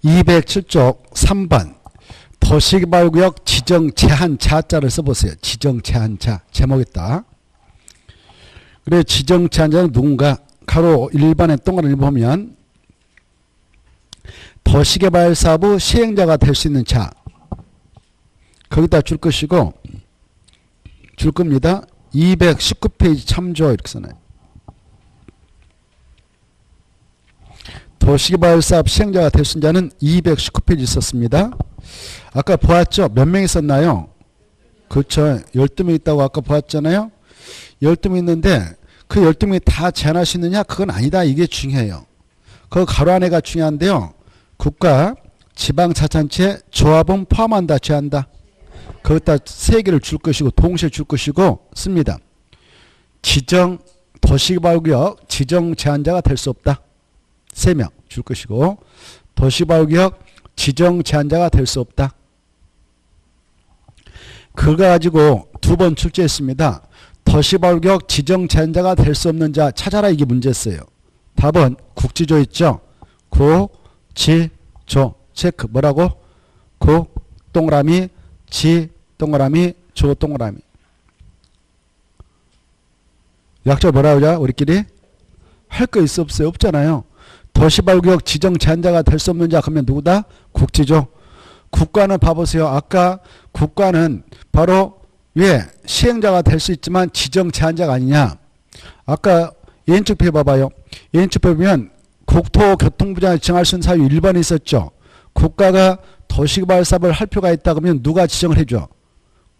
207쪽 3번 도시개발구역 지정 제한 자자를 써보세요. 지정 제한 자 제목했다. 그래 지정 제한자는 누군가? 가로 1번에 동그라미 보면 도시개발사업의 시행자가 될 수 있는 자 거기다 줄 것이고 줄 겁니다. 219페이지 참조 이렇게 써놔요. 도시개발사업 시행자가 될 수 있는 자는 219페이지 썼습니다. 아까 보았죠? 몇 명 있었나요? 그렇죠. 12명 있다고 아까 보았잖아요. 12명 있는데 그 12명이 다 제한할 수 있느냐? 그건 아니다. 이게 중요해요. 그 가로 안에가 중요한데요. 국가, 지방자치단체, 조합은 포함한다. 제한한다. 거기다 3개를 줄 것이고 동시에 줄 것이고 씁니다. 지정 도시개발구역 지정 제한자가 될 수 없다. 3명 줄 것이고 도시개발구역 지정 제한자가 될 수 없다. 그거 가지고 2번 출제했습니다. 도시개발구역 지정 제한자가 될 수 없는 자 찾아라 이게 문제였어요. 답은 국지조 있죠. 국지조 체크 뭐라고? 국 동그라미 지 동그라미 조 동그라미 약자 뭐라고 하자 우리끼리? 할 거 있어 없어요? 없잖아요. 도시개발구역 지정 제한자가 될 수 없는 자 그러면 누구다? 국지조. 국가는 봐보세요. 아까 국가는 바로 왜 시행자가 될 수 있지만 지정 제한자가 아니냐. 아까 예인축표 봐봐요. 예인축표 보면 국토교통부장이 지정할 수 있는 사유 1번에 있었죠. 국가가 도시개발 사업을 할 필요가 있다 그러면 누가 지정을 해줘?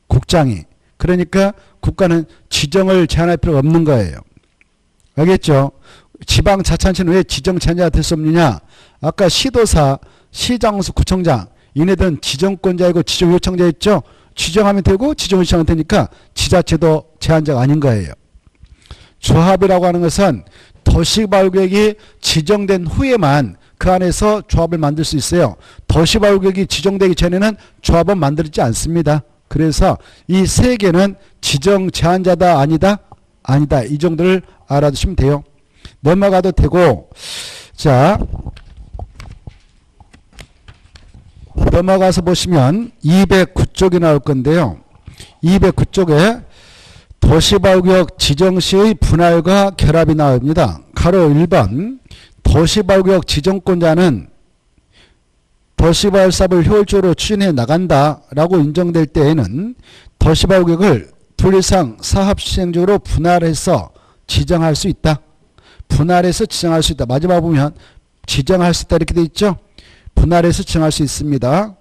국장이. 그러니까 국가는 지정을 제한할 필요가 없는 거예요. 알겠죠? 지방자치단체는 왜 지정 제한자가 될 수 없느냐? 아까 시도사, 시장수, 구청장 얘네들은 지정권자이고 지정 요청자였죠. 지정하면 되고 지정 요청하면 되니까 지자체도 제한자가 아닌 거예요. 조합이라고 하는 것은 도시개발구역이 지정된 후에만 그 안에서 조합을 만들 수 있어요. 도시개발구역이 지정되기 전에는 조합은 만들지 않습니다. 그래서 이 3개는 지정 제한자다 아니다? 아니다. 이 정도를 알아두시면 돼요. 넘어가도 되고 자 넘어가서 보시면 209쪽이 나올 건데요. 209쪽에 도시개발구역 지정시의 분할과 결합이 나옵니다. 가로 1번 도시개발구역 지정권자는 도시개발 사업을 효율적으로 추진해 나간다라고 인정될 때에는 도시개발구역을 둘 이상 사업 시행적으로 분할해서 지정할 수 있다. 분할해서 지정할 수 있다. 마지막 보면 지정할 수 있다 이렇게 돼 있죠. 분할해서 지정할 수 있습니다.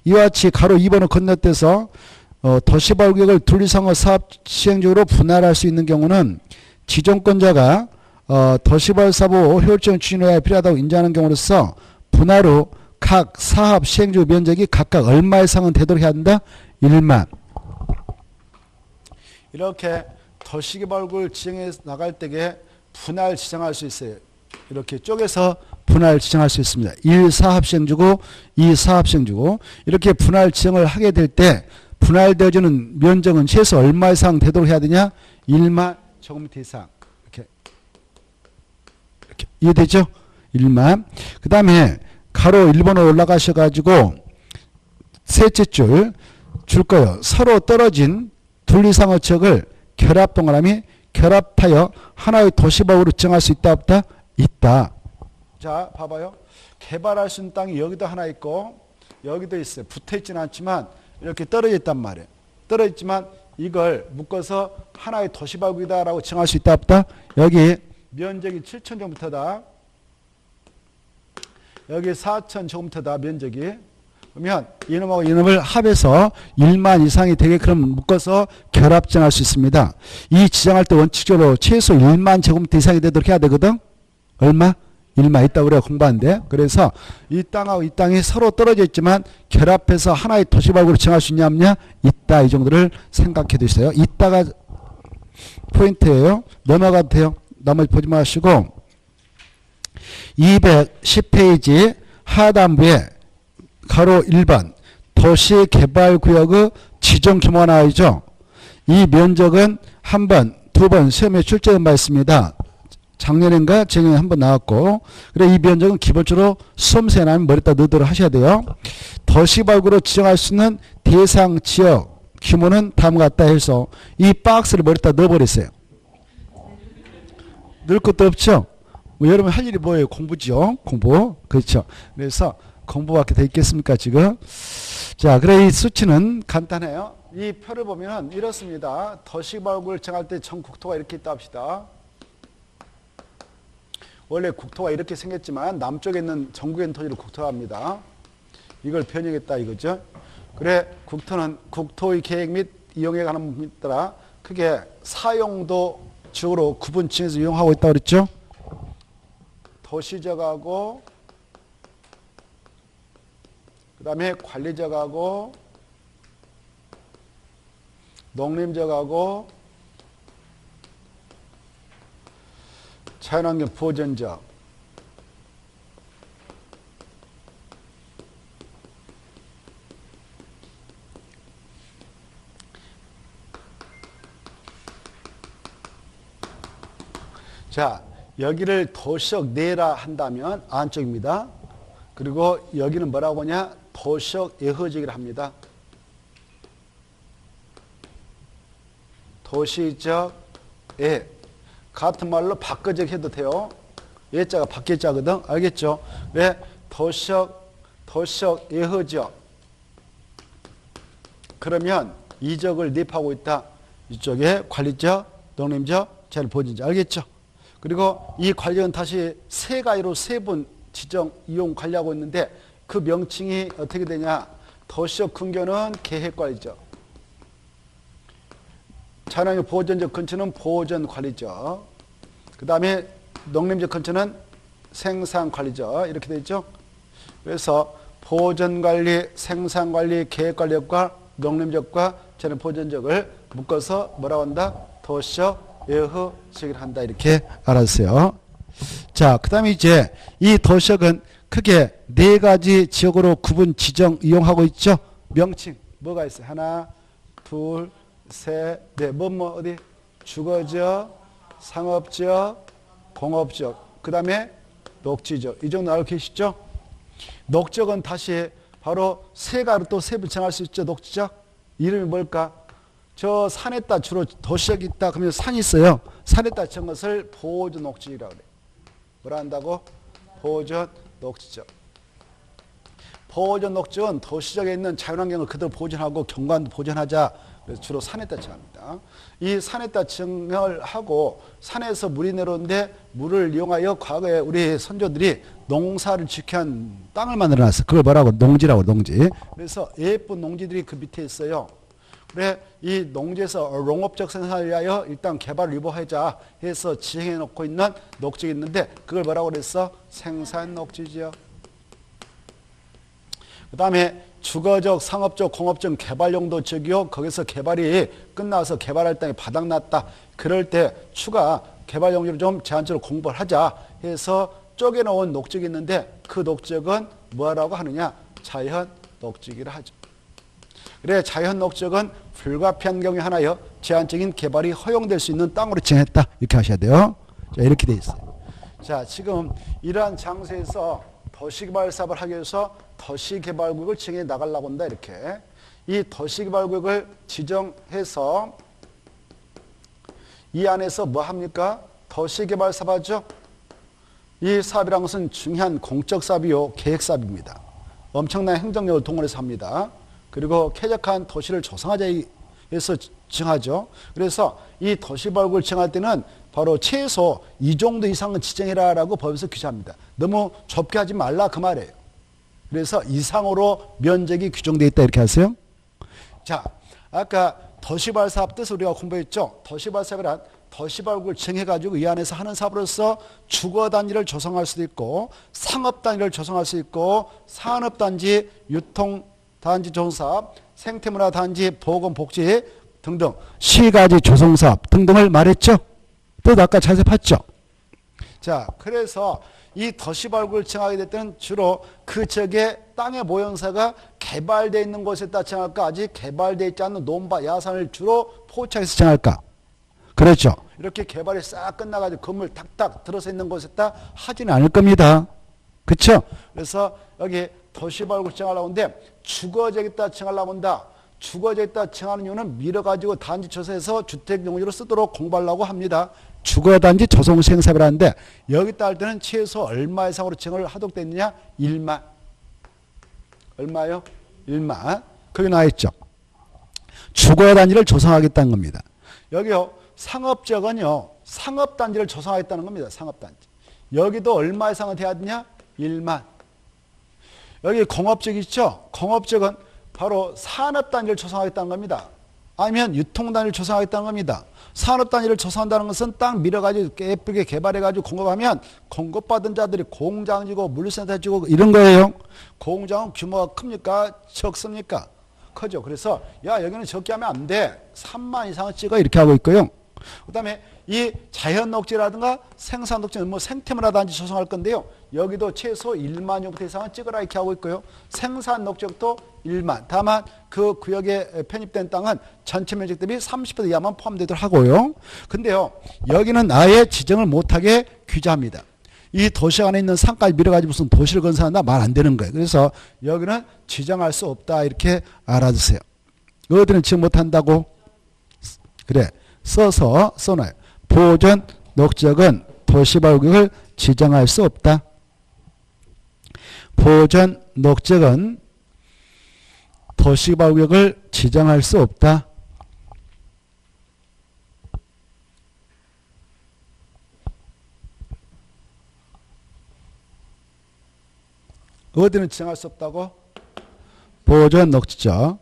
이와 같이 가로 2번을 건너뛰어서 도시개발구역을 둘 이상의 사업 시행적으로 분할할 수 있는 경우는 지정권자가 도시개발 사업을 효율적인 추진에 필요하다고 인정하는 경우로서 분할 후 각 사업 시행적 면적이 각각 얼마 이상은 되도록 해야 한다? 1만. 이렇게 도시개발구역을 지정해 나갈 때에 분할 지정할 수 있어요. 이렇게 쪼개서 분할 지정할 수 있습니다. 1 사업시행주고 2 사업시행주고 이렇게 분할 지정을 하게 될 때 분할되어지는 면적은 최소 얼마 이상 되도록 해야 되냐? 1만 제곱미터 이상. 이렇게 이해되죠? 1만. 그 다음에 가로 1번으로 올라가셔가지고 셋째 줄 줄 거예요. 서로 떨어진 둘 이상의 지역을 결합 동그라미 결합하여 하나의 도시개발구역으로 지정할 수 있다 없다? 있다. 자 봐봐요. 개발할 수 있는 땅이 여기도 하나 있고 여기도 있어요. 붙어있지는 않지만 이렇게 떨어져 있단 말이에요. 떨어져 있지만 이걸 묶어서 하나의 도시개발구역이다라고 지정할 수 있다 없다? 여기 면적이 7,000제곱미터다. 여기 4,000제곱미터다 면적이. 그러면 이놈하고 이놈을 합해서 1만 이상이 되게 그럼 묶어서 결합 지정할 수 있습니다. 이 지정할 때 원칙적으로 최소 1만 제곱미터 이상이 되도록 해야 되거든. 얼마? 1만 있다고 그래요. 공부하는데. 그래서 이 땅하고 이 땅이 서로 떨어져 있지만 결합해서 하나의 도시개발구역으로 지정할 수 있냐 없냐? 있다. 이 정도를 생각해 두세요. 이따가 포인트예요. 넘어가도 돼요. 나머지 보지 마시고 210페이지 하단부에 가로 1번 도시개발구역의 지정규모가 나와있죠. 이 면적은 한 번, 두 번 시험에 출제된 바 있습니다. 작년인가 재년에 한번 나왔고, 그래 이 면적은 기본적으로 수험생에 나면 머리에다 넣도록 하셔야 돼요. 도시발구로 지정할 수 있는 대상 지역 규모는 다음과 같다 해서 이 박스를 머리에다 넣어버렸어요. 넣을 것도 없죠. 뭐 여러분 할 일이 뭐예요? 공부죠. 공부. 그렇죠. 그래서 공부밖에 돼 있겠습니까 지금? 자, 그래 이 수치는 간단해요. 이 표를 보면 이렇습니다. 도시발구를 정할 때 전 국토가 이렇게 있다 합시다. 원래 국토가 이렇게 생겼지만 남쪽에 있는 전국에 있는 토지를 국토라 합니다. 이걸 변형했다 이거죠. 그래 국토는 국토의 계획 및 이용에 관한 부분에 따라 크게 사용도 지역으로 구분 층에서 이용하고 있다고 그랬죠. 도시적하고 그 다음에 관리적하고 농림적하고 자연환경 보전적 자, 여기를 도시적 내라 한다면 안쪽입니다. 그리고 여기는 뭐라고 하냐? 도시적 예허지기를 합니다. 도시적 예. 같은 말로 바꿔적 해도 돼요. 예자가 바뀌자거든. 알겠죠? 왜? 도시적 예허지역. 그러면 이적을 립하고 있다. 이쪽에 관리적, 농림적, 자연보전적. 알겠죠? 그리고 이 관리는 다시 세 가지로 세분 지정, 이용, 관리하고 있는데 그 명칭이 어떻게 되냐? 도시적 근교는 계획관리적, 자연환경 보전적 근처는 보전관리적, 그 다음에 농림적 근처는 생산관리적 이렇게 되어 있죠. 그래서 보전관리, 생산관리, 계획관리역과 농림적과 자연보전적을 묶어서 뭐라고 한다? 도시적 예허지기를 한다 이렇게 알았어요. 자, 그 다음에 이제 이 도시적은 크게 네 가지 지역으로 구분 지정 이용하고 있죠. 명칭 뭐가 있어요? 하나, 둘, 셋, 넷. 뭐 어디? 주거지역, 상업지역, 공업지역. 그 다음에 녹지지역. 이 정도 알고 계시죠? 녹지역은 다시 바로 세 가지로 또 세분 정할 수 있죠. 녹지지역. 이름이 뭘까? 저 산에다 주로 도시역이 있다 그러면 산이 있어요. 산에다 지은 것을 보존 녹지지역이라고 그래요. 뭐라 한다고? 보존 녹지지역. 보존 녹지역은 도시적에 있는 자연환경을 그대로 보존하고 경관도 보존하자. 그래서 주로 산에다 정합니다. 이 산에다 정을 하고 산에서 물이 내려오는데 물을 이용하여 과거에 우리 선조들이 농사를 지켜 한 땅을 만들어놨어요. 그걸 뭐라고? 농지라고, 농지. 그래서 예쁜 농지들이 그 밑에 있어요. 그래 이 농지에서 농업적 생산을 위하여 일단 개발을 유보하자 해서 지정해 놓고 있는 녹지가 있는데 그걸 뭐라고 그랬어? 생산 녹지지역. 그 다음에 주거적, 상업적, 공업적 개발 용도 지역이요. 거기서 개발이 끝나서 개발할 땅이 바닥났다. 그럴 때 추가 개발 용지를 좀 제한적으로 공부를 하자 해서 쪼개놓은 녹지가 있는데 그 녹지역은 뭐라고 하느냐? 자연 녹지기를 하죠. 그래 자연 녹지역은 불가피한 경우에 하나여 제한적인 개발이 허용될 수 있는 땅으로 지정했다. 이렇게 하셔야 돼요. 자, 이렇게 돼 있어요. 자, 지금 이러한 장소에서 도시개발 사업을 하기 위해서 도시개발구역을 지정해 나가려고 한다. 이렇게 이 도시개발구역을 지정해서 이 안에서 뭐 합니까? 도시개발 사업하죠. 이 사업이란 것은 중요한 공적 사업이요 계획사업입니다. 엄청난 행정력을 동원해서 합니다. 그리고 쾌적한 도시를 조성하자 해서 지정하죠. 그래서 이 도시개발구역을 지정할 때는 바로 최소 이 정도 이상은 지정해라 라고 법에서 규정합니다. 너무 좁게 하지 말라 그 말이에요. 그래서 이상으로 면적이 규정되어 있다 이렇게 하세요. 자, 아까 도시발 사업 뜻을 우리가 공부했죠. 도시발 사업이란 도시발구역을 정해가지고 이 안에서 하는 사업으로서 주거단지를 조성할 수도 있고 상업단지를 조성할 수 있고 산업단지, 유통단지 조성사업, 생태문화단지, 보건복지 등등 시가지 조성사업 등등을 말했죠. 또 아까 자세히 봤죠. 자, 그래서 이 도시발구역을 정하게 될 때는 주로 그 지역의 땅의 모형사가 개발되어 있는 곳에다 정할까 아직 개발되어 있지 않는 논바, 야산을 주로 포착해서 정할까. 그렇죠. 이렇게 개발이 싹 끝나가지고 건물 탁탁 들어서 있는 곳에다 하지는 않을 겁니다. 그렇죠? 그래서 여기 도시발굴 칭하려고 하는데 주거지역에다 칭하려고 한다. 주거지역에다 칭하는 이유는 밀어가지고 단지 조성해서 주택용지로 쓰도록 공부하려고 합니다. 주거단지 조성시행사업이라는데 여기다 할 때는 최소 얼마 이상으로 칭을 하도록 되어 있느냐? 1만. 얼마요? 1만. 거기 나와 있죠. 주거단지를 조성하겠다는 겁니다. 여기요. 상업지역은요. 상업단지를 조성하겠다는 겁니다. 상업단지. 여기도 얼마 이상은 돼야 되냐? 1만. 여기 공업지역 있죠? 공업지역은 바로 산업단지를 조성하겠다는 겁니다. 아니면 유통단지를 조성하겠다는 겁니다. 산업단지를 조성한다는 것은 땅 밀어가지고 예쁘게 개발해가지고 공급하면 공급받은 자들이 공장 지고 물류센터 지고 이런 거예요. 공장은 규모가 큽니까? 적습니까? 크죠. 그래서 야 여기는 적게 하면 안 돼. 3만 이상을 찍어 이렇게 하고 있고요. 그 다음에 이 자연녹지라든가 생산녹지 뭐 생태문화단지 조성할 건데요. 여기도 최소 1만 정도 이상은 찍으라 이렇게 하고 있고요. 생산녹지도 1만. 다만 그 구역에 편입된 땅은 전체 면적 대비 30% 이하만 포함되도록 하고요. 근데요. 여기는 아예 지정을 못하게 규제합니다. 이 도시 안에 있는 산까지 밀어가지고 무슨 도시를 건설한다 말 안 되는 거예요. 그래서 여기는 지정할 수 없다 이렇게 알아두세요. 어디는 지정 못한다고? 그래. 써서 써놔요. 보존 녹지역은 도시발구역을 지정할 수 없다. 보존 녹지역은 도시발구역을 지정할 수 없다. 어디는 지정할 수 없다고? 보존 녹지죠.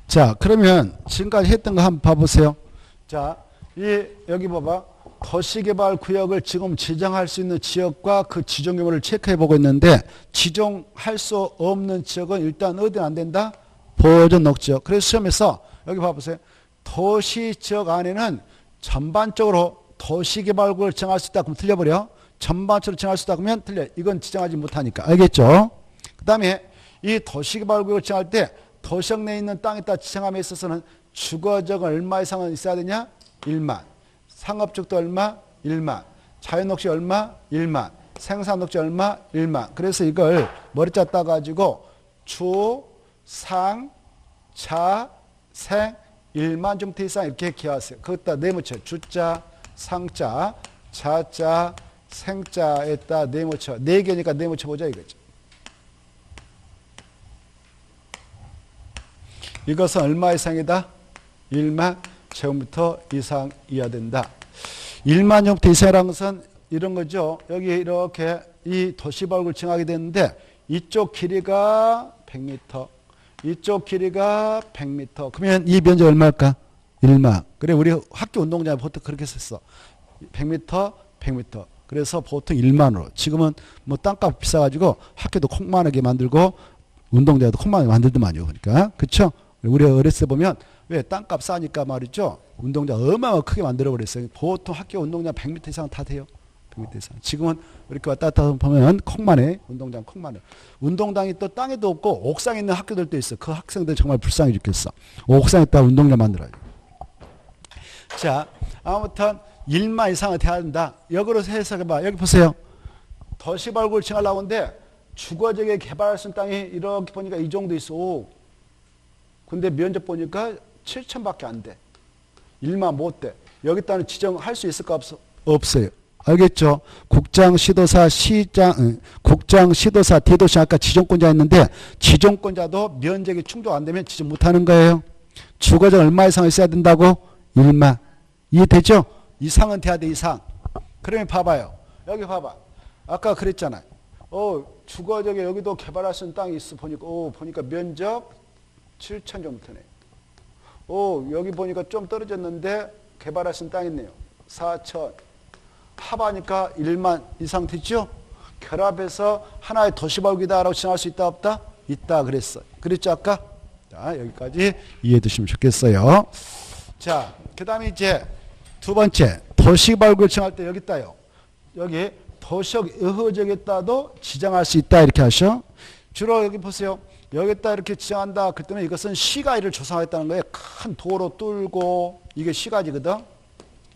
자, 그러면 지금까지 했던 거 한번 봐보세요. 자, 여기 봐봐. 도시개발 구역을 지금 지정할 수 있는 지역과 그 지정 규모를 체크해 보고 있는데 지정할 수 없는 지역은 일단 어디는 안 된다? 보존 녹지역. 그래서 시험에서 여기 봐보세요. 도시지역 안에는 전반적으로 도시개발구역을 정할 수 있다 그러면 틀려버려. 전반적으로 정할 수 있다 그러면 틀려. 이건 지정하지 못하니까. 알겠죠? 그 다음에 이 도시개발구역을 정할 때 도시역 내에 있는 땅에다 지정함에 있어서는 주거지역 얼마 이상은 있어야 되냐? 1만. 상업지역도 얼마? 1만. 자연녹지 얼마? 1만. 생산녹지 얼마? 1만. 그래서 이걸 머리자 따가지고 주, 상, 자, 생, 1만 좀 이상 이렇게 기하세요. 거기다 네모쳐. 주자, 상자, 자자, 생자에다 네모쳐. 4개니까 네모쳐 보자 이거죠. 이것은 얼마 이상이다? 1만 제곱미터 이상이어야 된다. 1만 제곱미터 이상이라는 것은 이런 거죠. 여기 이렇게 이 도시발굴을 정하게 되는데 이쪽 길이가 100m, 이쪽 길이가 100m. 그러면 이 면적 얼마일까? 1만. 그래 우리 학교 운동장에 보통 그렇게 썼어. 100m, 100m. 그래서 보통 1만으로. 지금은 뭐 땅값 비싸가지고 학교도 콩만하게 만들고 운동장도 콩만하게 만들더만요. 그러니까 그렇죠? 우리가 어렸을 때 보면 왜 땅값 싸니까 말이죠. 운동장 어마어마하게 크게 만들어버렸어요. 보통 학교 운동장 100m 이상 다 돼요. 100m 이상. 지금은 이렇게 왔다 갔다 보면 콩만해. 운동장 콩만해. 운동장이 또 땅에도 없고 옥상에 있는 학교들도 있어. 그 학생들 정말 불쌍해 죽겠어. 옥상에다 운동장 만들어요. 자, 아무튼 1만 이상은 돼야 된다. 역으로 해석해봐. 여기 보세요. 도시발굴 칭하려고 하는데 주거지역에 개발할 수 있는 땅이 이렇게 보니까 이 정도 있어. 오. 근데 면적 보니까 7천밖에 안 돼. 1만 못 돼. 여기다는 지정할 수 있을까 없어요. 알겠죠? 국장, 시도사, 시장, 국장, 시도사, 대도시 아까 지정권자 있는데 지정권자도 면적이 충족 안 되면 지정 못하는 거예요. 주거지역 얼마 이상 있어야 된다고? 1만. 이해되죠? 이상은 돼야 돼. 이상. 그러면 봐봐요. 여기 봐봐. 아까 그랬잖아요. 주거지역에 여기도 개발할 수 있는 땅이 있어. 보니까 면적 7천 정도네. 여기 보니까 좀 떨어졌는데 개발할 수 있는 땅 있네요. 4천. 합하니까 1만 이상 됐죠? 결합해서 하나의 도시발굴이다라고 정할 수 있다 없다? 있다 그랬어. 그랬죠 아까? 자, 여기까지 이해해 두시면 좋겠어요. 자, 그 다음에 이제 두 번째 도시발굴 정할 때 여기 있다요. 여기 도시역 의허지역에다도 지정할 수 있다 이렇게 하셔. 주로 여기 보세요. 여기다 이렇게 지정한다. 그때는 이것은 시가지를 조성하겠다는 거예요. 큰 도로 뚫고 이게 시가지거든.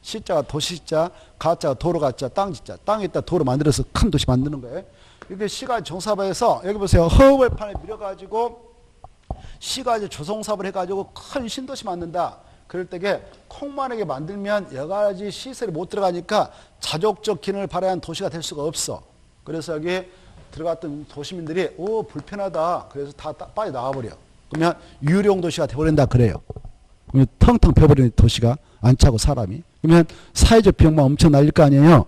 시자가 도시자, 가자가 도로 가자, 땅지자. 땅에다 도로 만들어서 큰 도시 만드는 거예요. 이렇게 시가지 정사업에서 여기 보세요. 허벌판을 밀어가지고 시가지 조성사업을 해가지고 큰 신도시 만든다. 그럴 때게 콩만하게 만들면 여가지 시설이 못 들어가니까 자족적 기능을 발휘한 도시가 될 수가 없어. 그래서 여기 들어갔던 도시민들이 불편하다. 그래서 다 빨리 나와버려. 그러면 유령 도시가 돼버린다 그래요. 그러면 텅텅 펴버리는 도시가 안 차고 사람이. 그러면 사회적 비용만 엄청 날릴 거 아니에요.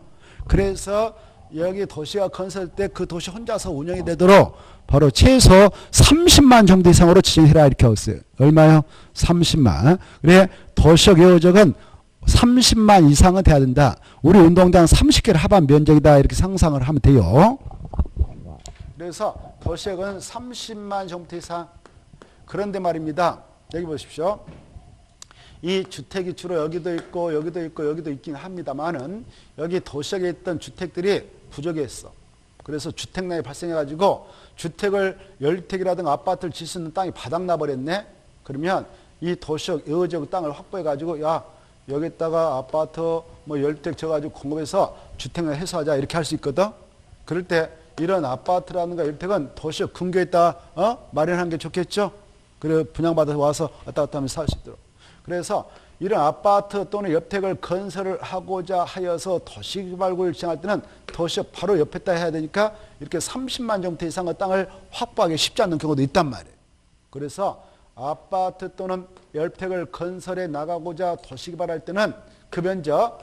그래서 여기 도시가 건설 때 그 도시 혼자서 운영이 되도록 바로 최소 30만 정도 이상으로 지정해라 이렇게 하고 있어요. 얼마요? 30만. 그래 도시적 요적은 30만 이상은 돼야 된다. 우리 운동장 30개를 합한 면적이다 이렇게 상상을 하면 돼요. 그래서 도시역은 30만 정도 이상. 그런데 말입니다. 여기 보십시오. 이 주택이 주로 여기도 있고 여기도 있고 여기도 있긴 합니다만은 여기 도시역에 있던 주택들이 부족했어. 그래서 주택난이 발생해가지고 주택을 열택이라든가 아파트를 질 수 있는 땅이 바닥나 버렸네. 그러면 이 도시역 여지역 땅을 확보해가지고 야 여기다가 아파트 뭐 열택 져가지고 공급해서 주택난 해소하자 이렇게 할 수 있거든. 그럴 때 이런 아파트라든가 열택은 도시역 근교에다 마련하는 게 좋겠죠. 그래 분양받아서 와서 왔다 갔다 하면서 살 수 있도록. 그래서 이런 아파트 또는 옆택을 건설을 하고자 하여서 도시개발구역을 지정할 때는 도시역 바로 옆에다 해야 되니까 이렇게 30만 정도 이상의 땅을 확보하기 쉽지 않는 경우도 있단 말이에요. 그래서 아파트 또는 옆택을 건설해 나가고자 도시개발할 때는 그 면적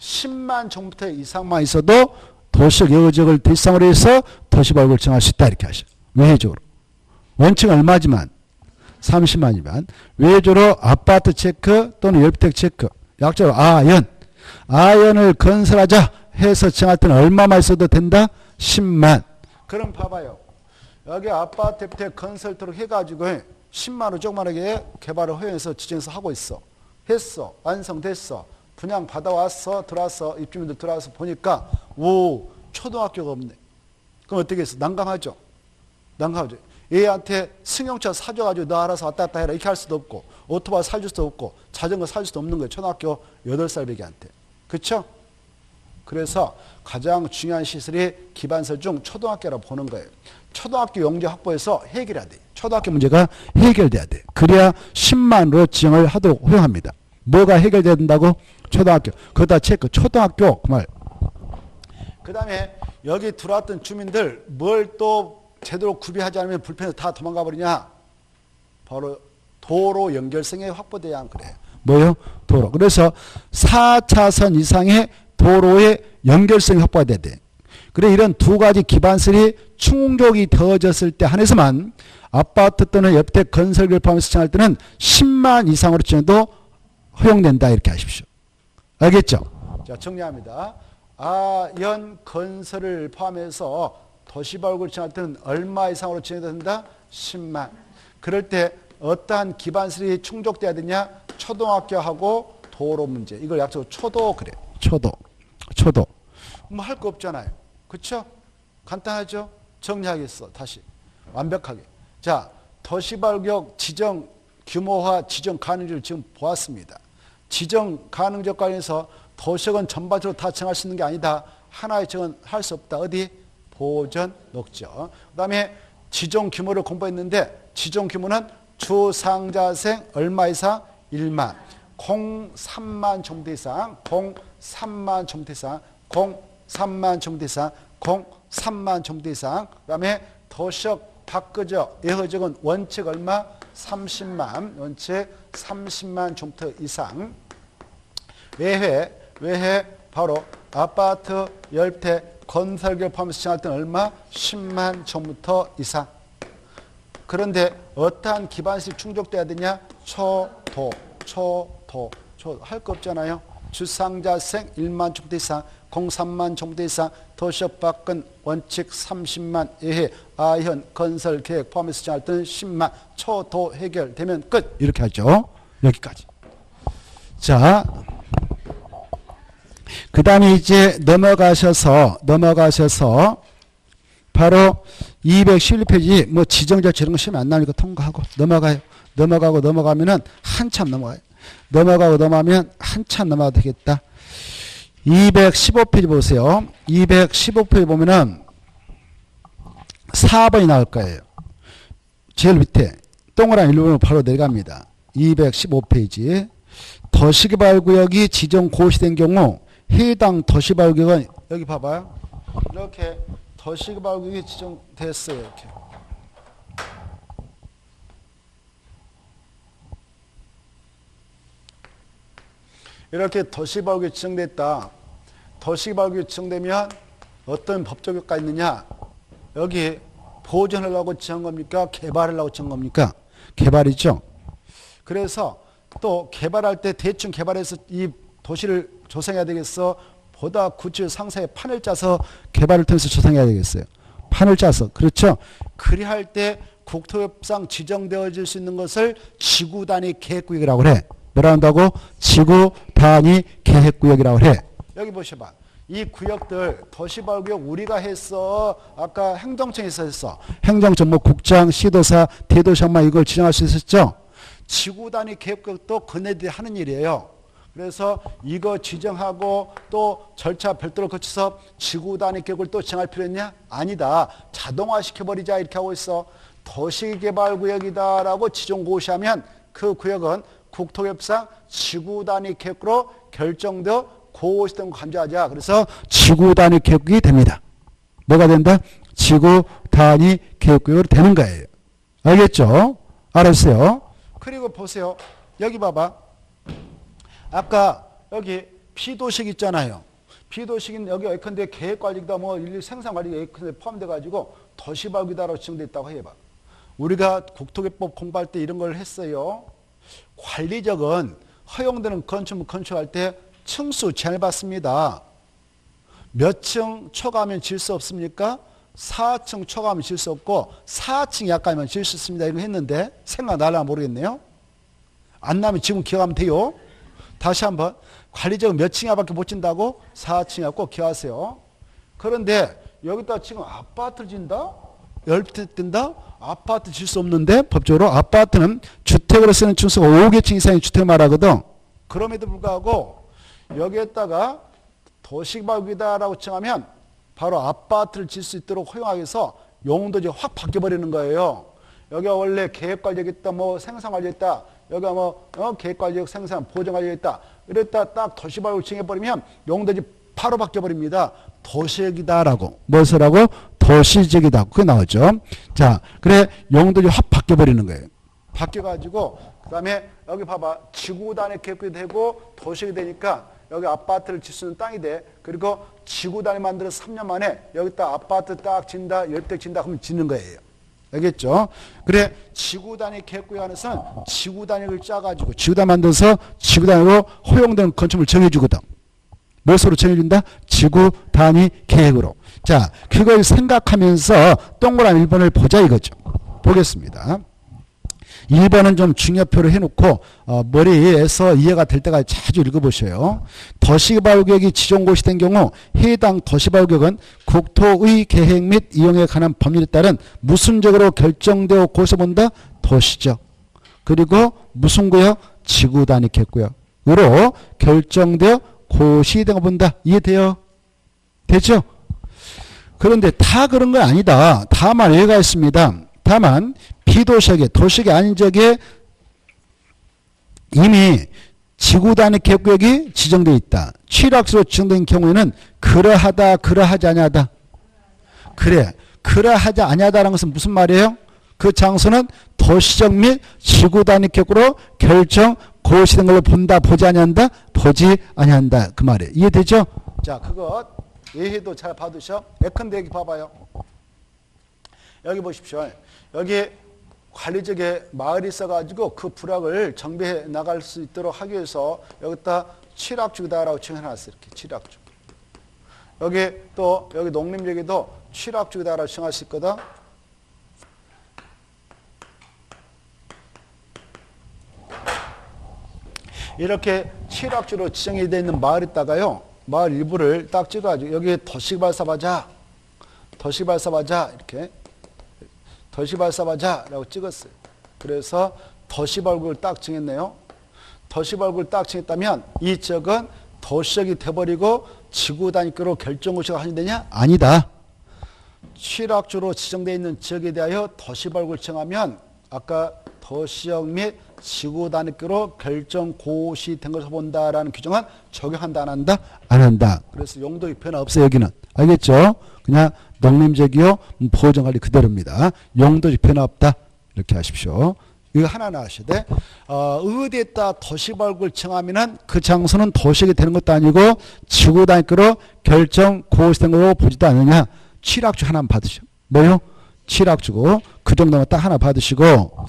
10만 정도 이상만 있어도 도시역 여지역을 대상으로 해서 도시개발구역을 정할 수 있다 이렇게 하셔요. 외적으로. 원칙은 얼마지만 30만이면 외적으로 아파트 체크 또는 옆택 체크 약자로 아연을 건설하자 해서 정할 때는 얼마만 있어도 된다? 10만. 그럼 봐봐요. 여기 아파트 옆택 건설도록 해가지고 10만원 조그만하게 개발을 허용해서 지정해서 하고 있어. 했어. 완성됐어. 분양 받아왔어. 들어왔어. 입주민들 들어와서 보니까 초등학교가 없네. 그럼 어떻게 했어? 난감하죠. 난감하죠. 얘한테 승용차 사줘가지고 너 알아서 왔다 갔다 해라 이렇게 할 수도 없고 오토바이 사줄 수도 없고 자전거 살 수도 없는 거예요. 초등학교 8살 배기한테. 그렇죠? 그래서 가장 중요한 시설이 기반설 중 초등학교라고 보는 거예요. 초등학교 용지 확보해서 해결해야 돼. 초등학교 문제가 해결돼야 돼. 그래야 10만으로 지정을 하도록 허용합니다. 뭐가 해결돼야 된다고? 초등학교. 그거다 체크. 초등학교 그 말. 그 다음에 여기 들어왔던 주민들 뭘 또 제대로 구비하지 않으면 불편해서 다 도망가 버리냐? 바로 도로 연결성이 확보돼야 하는 거래요. 뭐요? 도로. 그래서 4차선 이상의 도로의 연결성이 확보가 돼야 돼. 그래 이런 두 가지 기반설이 충족이 되어졌을 때 한해서만 아파트 또는 옆택 건설을 포함해서 지정할 때는 10만 이상으로 지정해도 허용된다 이렇게 하십시오. 알겠죠? 자 정리합니다. 아연 건설을 포함해서 도시발굴 지정할 때는 얼마 이상으로 지정해야 된다? 10만. 그럴 때 어떠한 기반설이 충족돼야 되냐? 초등학교하고 도로 문제. 이걸 약속으로 초도 그래. 초도. 뭐 할 거 없잖아요. 그렇죠? 간단하죠? 정리하겠어. 다시. 완벽하게. 자, 도시발굴 지정 규모화 지정 가능지를 지금 보았습니다. 지정 가능적 관련해서 도시역은 전반적으로 다 정할 수 있는 게 아니다. 하나의 정은 할 수 없다. 어디? 보전, 녹죠. 그 다음에 지정 규모를 공부했는데 지정 규모는 주상자생 얼마 이상? 1만. 03만 정도 이상. 03만 정도 이상. 03만 정도 이상. 03만 정도 이상. 그 다음에 도시역 바꾸적, 예허적은 원칙 얼마? 30만. 원칙 30만 정도 이상. 외회 바로 아파트, 열택, 건설계 포함해서 지정할 때는 얼마? 10만 정부터 이상. 그런데 어떠한 기반시설이 충족돼야 되냐? 초도 할 거 없잖아요. 주상자생 1만 정도 이상, 03만 정도 이상, 도시역 밖은 원칙 30만 예해, 아현 건설 계획 포함해서 지정할 때는 10만, 초도 해결되면 끝. 이렇게 하죠. 여기까지. 자. 그 다음에 이제 넘어가셔서 바로 211페이지 뭐 지정자치 이런 거 시험에 안 나오니까 통과하고 넘어가요. 넘어가면은 한참 넘어가요. 넘어가면 한참 넘어가도 되겠다. 215페이지 보세요. 215페이지 보면은 4번이 나올 거예요. 제일 밑에 동그라미 일부분 바로 내려갑니다. 215페이지. 도시개발구역이 지정 고시된 경우 해당 도시개발구역은 여기 봐봐요. 이렇게 도시개발구역이 지정됐어요. 이렇게. 이렇게 도시개발구역이 지정됐다. 도시개발구역이 지정되면 어떤 법적 효과가 있느냐? 여기 보존하려고 지은 겁니까? 개발하려고 지은 겁니까? 개발이죠. 그래서 또 개발할 때 대충 개발해서 이 도시를 조성해야 되겠어. 보다 구체 상세히 판을 짜서 개발을 통해서 조성해야 되겠어요. 판을 짜서. 그렇죠. 그리할 때 국토협상 지정되어질 수 있는 것을 지구단위 계획구역이라고 그래. 뭐라 한다고? 지구단위 계획구역이라고 그래. 여기 보셔봐. 이 구역들 도시개발구역 우리가 했어. 아까 행정청에서 했어. 행정청 뭐 국장, 시도사, 대도시장만 이걸 지정할 수 있었죠. 지구단위 계획구역도 그네들이 하는 일이에요. 그래서 이거 지정하고 또 절차 별도로 거쳐서 지구단위 계획을 또 지정할 필요 있냐? 아니다. 자동화 시켜버리자 이렇게 하고 있어. 도시개발구역이다라고 지정고시하면 그 구역은 국토협상 지구단위 계획으로 결정되어 고시된 거 간주하자. 그래서 지구단위 계획구역이 됩니다. 뭐가 된다? 지구단위 계획구역으로 되는 거예요. 알겠죠? 알았어요? 그리고 보세요. 여기 봐봐. 아까 여기 피도식 있잖아요. 피도식은 여기 예컨대 계획관리다 뭐 생산관리가 예컨대 포함돼가지고 도시개발구역이다라고 지정돼 있다고 해봐. 우리가 국토개법 공부할 때 이런 걸 했어요. 관리적은 허용되는 건축물 건축할 때 층수 제한을 받습니다. 몇 층 초과하면 질 수 없습니까? 4층 초과하면 질 수 없고 4층 약하면 질 수 있습니다. 이거 했는데 생각날려나 모르겠네요. 안 나면 지금 기억하면 돼요. 다시 한번 관리적으로 몇 층이야밖에 못 진다고? 4층이야 꼭 기억하세요. 그런데 여기다 지금 아파트를 진다? 10대 뜬다? 아파트 질 수 없는데 법적으로 아파트는 주택으로 쓰는 층수가 5개층 이상의 주택을 말하거든. 그럼에도 불구하고 여기에다가 도시개발구역이다라고 칭하면 바로 아파트를 질 수 있도록 허용하기 위해서 용도지 확 바뀌어버리는 거예요. 여기가 원래 계획관리역 있다, 뭐 생산관리역 있다, 여기가 뭐 계획관리역, 생산, 보정관리역 있다. 이랬다 딱 도시개발구역 칭해버리면 용도지 바로 바뀌어버립니다. 도시역이다라고. 무엇이라고? 도시지역이다. 그게 나오죠. 자, 그래 용도지 확 바뀌어버리는 거예요. 바뀌어가지고 그 다음에 여기 봐봐. 지구단위 계획이 되고 도시역이 되니까 여기 아파트를 질 수 있는 땅이 돼. 그리고 지구단위 만들어서 3년 만에 여기다 아파트 딱 진다, 10대 진다 하면 짓는 거예요. 알겠죠? 그래 지구단위 계획구역 안에서는 지구단위를 짜가지고 지구단위 만들어서 지구단위로 허용된 건축물을 정해주거든. 무엇으로 정해준다? 지구단위 계획으로. 자, 그걸 생각하면서 동그라미 1번을 보자 이거죠. 보겠습니다. 1번은 좀 중요표를 해놓고 머리에서 이해가 될 때까지 자주 읽어보셔요. 도시개발구역이 지정고시된 경우 해당 도시개발구역은 국토의 계획 및 이용에 관한 법률에 따른 무순적으로 결정되어 고시본다. 도시적. 그리고 무슨 구역? 지구단위 계획구역으로 결정되어 고시되어 본다. 이해돼요? 되죠? 그런데 다 그런 건 아니다. 다만 예가 있습니다. 다만 비도시역에 도시역이 아닌 지역에 이미 지구단위 계획구역이 지정되어 있다. 취락지로 지정된 경우에는 그러하다, 그러하지 아니하다. 그래, 그러하지 아니하다라는 것은 무슨 말이에요? 그 장소는 도시적 및 지구단위 계획으로 결정 고시된 걸로 본다, 보지 아니한다, 보지 아니한다. 그 말이에요. 이해되죠? 자, 그것 예해도 잘 봐두셔. 예컨대 여기 봐봐요. 여기 보십시오. 여기 관리적에 마을이 있어가지고 그 불악을 정비해 나갈 수 있도록 하기 위해서 여기다 취락주다라고 칭해놨어요. 이렇게 취락주. 여기 또 여기 농림역에도 취락주다라고 칭할 수 있거든. 이렇게 취락주로 지정이 되어 있는 마을이 있다가요. 마을 일부를 딱 찍어가지고 여기 도시발사바자, 도시발사바자 이렇게 더시발사바자라고 찍었어요. 그래서 더시발구를 딱 정했네요. 더시발구를 딱 정했다면 이 지역은 도시역이 돼버리고 지구 단위로 결정구시가 한정되냐? 아니다. 취락주로 지정되어 있는 지역에 대하여 도시발구를 정하면 아까 도시역 및 지구 단위로 결정고시 된 것을 본다라는 규정은 적용한다 안 한다? 안 한다. 그래서 용도의 변화 없어요 여기는. 알겠죠? 그냥 농림지역이요 보호정관리 그대로입니다. 용도의 변화 없다. 이렇게 하십시오. 이거 하나는 아셔야 돼. 어디에다 도시발구를 정하면은 그 장소는 도시역이 되는 것도 아니고 지구 단위로 결정고시 된 걸로 보지도 않느냐. 취락주 하나만 받으시오. 뭐요? 취락주고 그 정도만 딱 하나 받으시고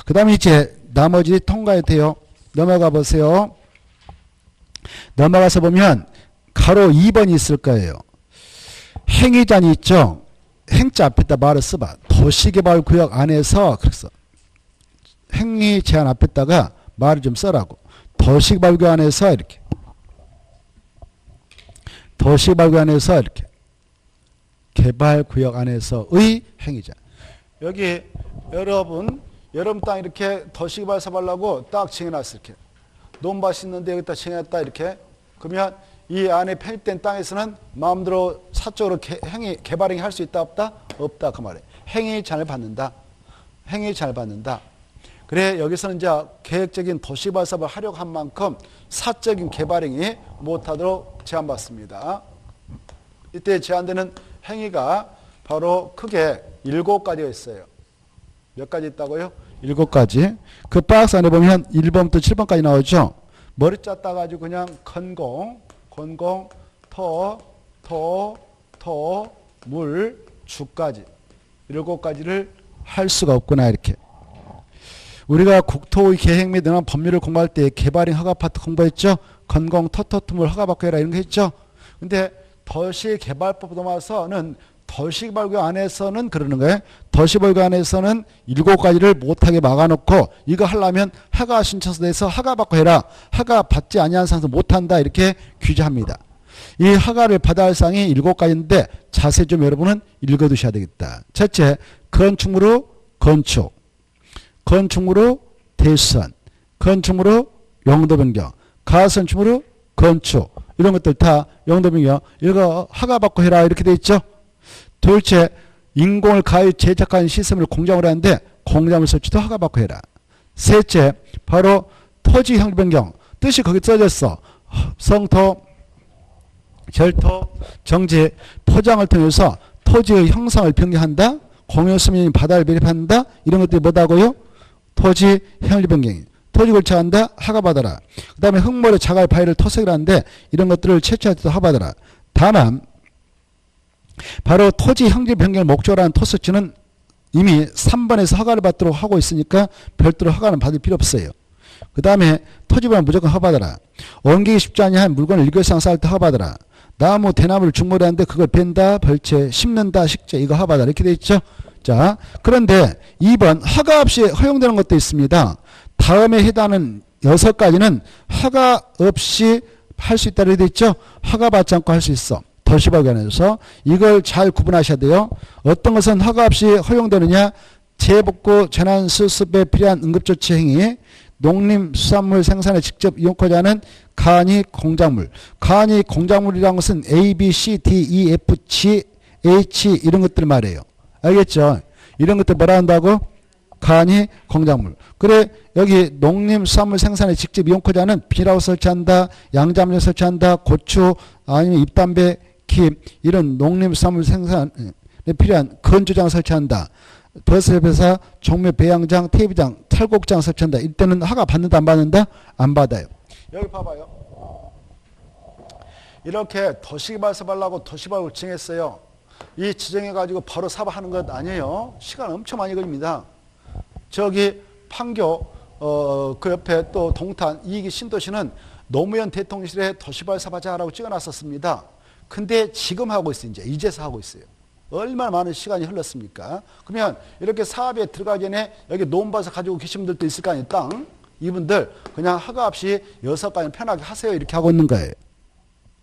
그 다음에 이제 나머지 통과해도 돼요. 넘어가 보세요. 넘어가서 보면 가로 2번이 있을 거예요. 행위잔이 있죠. 행자 앞에다 말을 써봐. 도시개발구역 안에서 그래서 행위 제한 앞에다가 말을 좀 써라고. 도시개발구역 안에서 이렇게 도시개발구역 안에서 이렇게 개발구역 안에서의 행위자. 여기 여러분 땅 이렇게 도시개발사발라고 딱 정해놨어. 이렇게 논밭이 있는데 여기다 정해놨다 이렇게. 그러면 이 안에 편입된 땅에서는 마음대로 사적으로 개발행위 할 수 있다 없다? 없다 그 말이에요. 행위 제한을 받는다. 행위 제한을 받는다. 그래 여기서는 이제 계획적인 도시개발사업을 하려고 한 만큼 사적인 개발행위 못하도록 제한받습니다. 이때 제한되는 행위가 바로 크게 7가지가 있어요. 몇 가지 있다고요? 7가지. 그 박스 안에 보면 1번부터 7번까지 나오죠. 머리 짰다 가지고 그냥 건공, 토, 물, 주까지 7가지를 할 수가 없구나 이렇게. 우리가 국토의 계획 및 등한 법률을 공부할 때 개발행 허가 파트 공부했죠. 건공, 토물 허가받고 해라 이런 거 했죠. 근데 도시개발법 넘어서는 도시개발구역 안에서는 그러는 거예요. 도시개발구역 안에서는 7가지를 못하게 막아놓고 이거 하려면 허가 신청서 내서 허가받고 해라. 허가 받지 아니한 상에서 못한다 이렇게 규제합니다. 이 허가를 받아야 할 사항이 7가지인데 자세히 좀 여러분은 읽어두셔야 되겠다. 첫째, 건축물의 건축, 건축물의 대수선, 건축물의 용도 변경, 가선축물의 건축 이런 것들 다 용도 변경 이거 허가받고 해라 이렇게 돼 있죠. 둘째, 인공을 가히 제작한 시스템을 공장으로 하는데 공장을 설치도 허가받고 해라. 셋째, 바로 토지 형질 변경. 뜻이 거기 써졌어. 성토, 절토, 정지, 포장을 통해서 토지의 형상을 변경한다. 공유수민이 바다를 매립한다. 이런 것들이 뭐다고요? 토지 형질 변경. 토지 걸쳐한다. 허가받아라. 그 다음에 흙모래 자갈 바위를 토색을 하는데 이런 것들을 채취할 때도 허가받아라. 다만 바로 토지 형질 변경을 목적으로 하는 토수지는 이미 3번에서 허가를 받도록 하고 있으니까 별도로 허가는 받을 필요 없어요. 그 다음에 토지보다 무조건 허가받아라. 옮기기 쉽지 아니한 물건을 일교상 쌓을 때 허가받아라. 나무, 대나무를 중물에 하는데 그걸 벤다, 벌채, 심는다, 식재 이거 허가받아라 이렇게 돼 있죠. 자, 그런데 2번 허가 없이 허용되는 것도 있습니다. 다음에 해당하는 6가지는 허가 없이 할 수 있다고 되어 있죠. 허가받지 않고 할 수 있어. 도시발견에서 이걸 잘 구분하셔야 돼요. 어떤 것은 허가 없이 허용되느냐. 재복구 재난수습에 필요한 응급조치 행위, 농림수산물 생산에 직접 이용하지 않은 간이 공작물. 간이 공작물이라는 것은 A, B, C, D, E, F, G, H 이런 것들 말이에요. 알겠죠? 이런 것들 뭐라 한다고? 간이 공작물. 그래 여기 농림수산물 생산에 직접 이용하지 않은 비닐하우스 설치한다. 양자물질 설치한다. 고추 아니면 잎담배 김 이런 농림수산물 생산에 필요한 건조장 설치한다. 버스협회사 종묘 배양장 테이프장 탈곡장 설치한다. 이때는 허가 받는다 안 받는다? 안 받아요. 여기 봐봐요. 이렇게 도시개발사발라고 도시개발을 지정했어요. 이 지정해가지고 바로 사업하는 것 아니에요. 시간 엄청 많이 걸립니다. 저기 판교 그 옆에 또 동탄 이기 신도시는 노무현 대통령실에 도시개발사업하자라고 찍어놨었습니다. 근데 지금 하고 있어요. 이제서 하고 있어요. 얼마나 많은 시간이 흘렀습니까? 그러면 이렇게 사업에 들어가기 전에 여기 논밭을 가지고 계신 분들도 있을 거 아니에요. 땅. 이분들 그냥 허가 없이 6가지는 편하게 하세요. 이렇게 하고 있는 거예요.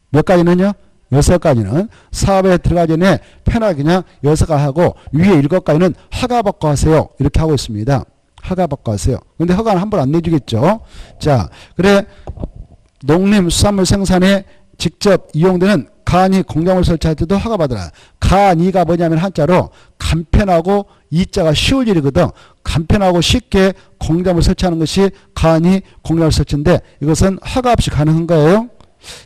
몇 가지는요? 6가지는 사업에 들어가기 전에 편하게 그냥 6가 하고 위에 7가지는 허가 받고 하세요. 이렇게 하고 있습니다. 허가 받고 하세요. 근데 허가는 함부로 안 내주겠죠. 자, 그래 농림수산물 생산에 직접 이용되는 간이 공장을 설치할 때도 허가 받으라. 간이가 뭐냐면 한자로 간편하고 이자가 쉬울 일이거든. 간편하고 쉽게 공장을 설치하는 것이 간이 공장을 설치인데 이것은 허가 없이 가능한 거예요.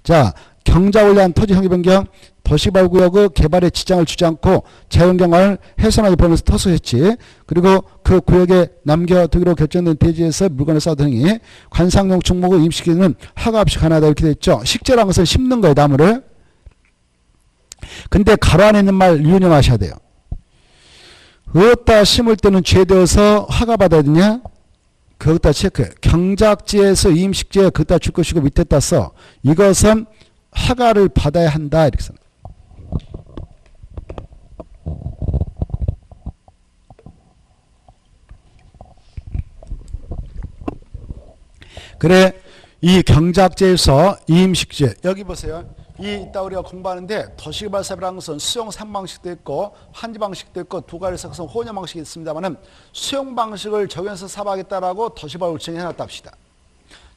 자, 경작을 위한 토지 형의 변경, 도시개발구역의 개발에 지장을 주지 않고 자연경관을 훼손하지 보면서 토수했지. 그리고 그 구역에 남겨두기로 결정된 대지에서 물건을 쌓아두니 관상용畜목의 임시기는 허가 없이 가능하다 이렇게 돼 있죠. 식재라는 것은 심는 거예요, 나무를. 근데 가로 안에 있는 말 유념하셔야 돼요. 어디다 심을 때는 죄되어서 허가 받아야 되냐? 그것다 체크해. 경작지에서 임식지에 그것다 줄 것이고 밑에다 써. 이것은 허가를 받아야 한다 이렇게 써. 그래 이 경작지에서 임식지 여기 보세요. 이 이따 우리가 공부하는데 도시개발 사업이라는 것은 수용 3방식도 있고 환지 방식도 있고 두 가지 섞어서 혼용 방식이 있습니다만은 수용 방식을 적용해서 사업하겠다라고 도시개발을 정해놨다 합시다.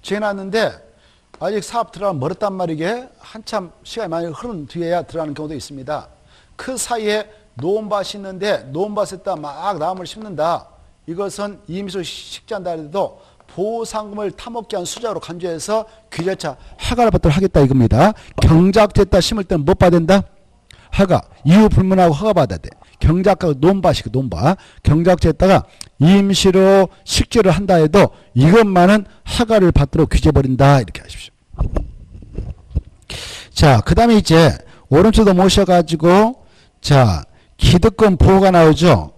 정해놨는데 아직 사업 들어가면 멀었단 말이게 한참 시간이 많이 흐른 뒤에야 들어가는 경우도 있습니다. 그 사이에 노원밭이 있는데 노원밭에다 막 나무를 심는다. 이것은 임시로 식재한다 해도 보상금을 타먹게 한 수자로 간주해서 규제차 허가를 받도록 하겠다 이겁니다. 경작지에다 심을 때는 못 받아야 된다? 허가. 이유 불문하고 허가 받아야 돼. 경작하고 논밭이고 논밭. 경작지에다가 임시로 식재를 한다 해도 이것만은 허가를 받도록 규제해버린다. 이렇게 하십시오. 자, 그 다음에 이제 오른쪽도 모셔가지고 자, 기득권 보호가 나오죠.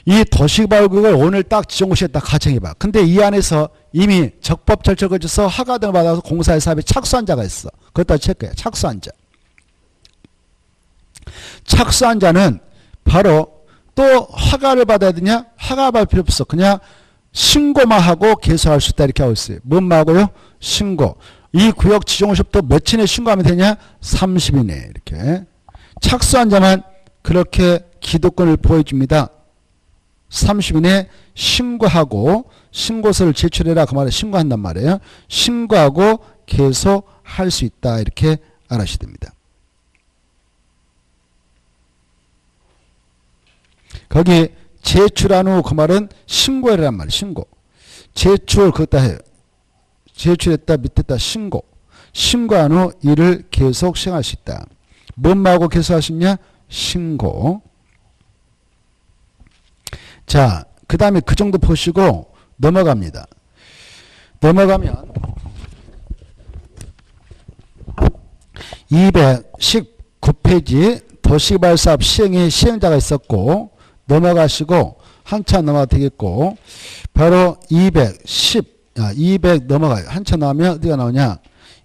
이 도시개발구역을 오늘 딱 지정고시에 딱 가정해봐. 근데 이 안에서 이미 적법 절차를 거쳐서 허가 등을 받아서 공사의 사업에 착수한 자가 있어. 그것도 체크해. 착수한 자. 착수한 자는 바로 또 허가를 받아야 되냐? 허가 받을 필요 없어. 그냥 신고만 하고 개소할 수 있다 이렇게 하고 있어요. 뭔 하고요? 신고. 이 구역 지정고시부터 며칠에 신고하면 되냐? 30일 내에 이렇게. 착수한 자만 그렇게 기득권을 보여줍니다. 30일 내에 신고하고 신고서를 제출해라 그 말에 신고한단 말이에요. 신고하고 개소할 수 있다 이렇게 알아셔야 됩니다. 거기 제출한 후 그 말은 신고해라란 말이에요. 신고. 제출 그것다 해요. 제출했다 밑에다 신고. 신고한 후 일을 계속 시행할 수 있다. 뭔 말고 계속 할 수 있냐? 신고. 자, 그 다음에 그 정도 보시고 넘어갑니다. 넘어가면 219페이지 도시개발사업 시행의 시행자가 있었고 넘어가시고 한참 넘어가 되겠고 바로 200 넘어가요. 한참 나오면 어디가 나오냐?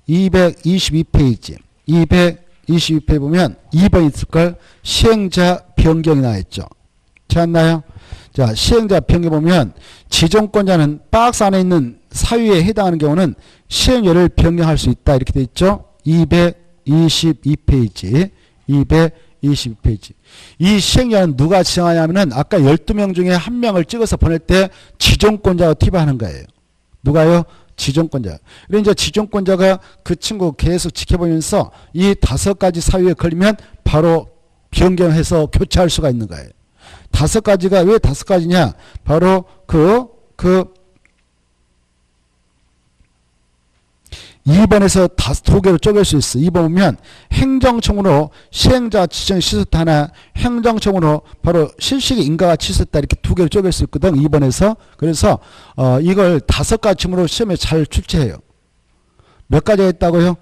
222페이지 222페이지 보면 2번 있을걸? 시행자 변경이 나와있죠. 찾았나요? 자, 시행자 변경 보면 지정권자는 박스 안에 있는 사유에 해당하는 경우는 시행료를 변경할 수 있다 이렇게 돼 있죠. 222페이지 222페이지 이 시행자는 누가 지정하냐면은 아까 12명 중에 1명을 찍어서 보낼 때 지정권자가 투입하는 거예요. 누가요? 지정권자. 그래 이제 지정권자가 그 친구 계속 지켜보면서 이 5가지 사유에 걸리면 바로 변경해서 교체할 수가 있는 거예요. 5가지가 왜 5가지냐? 바로 그 2번에서 2개로 쪼갤 수 있어. 2번 보면 행정청으로 시행자 지정 취소했다 하나, 행정청으로 바로 실시기 인가가 취소했다 이렇게 2개로 쪼갤 수 있거든. 2번에서. 그래서 이걸 5가지 층으로 시험에 잘 출제해요. 몇 가지 했다고요?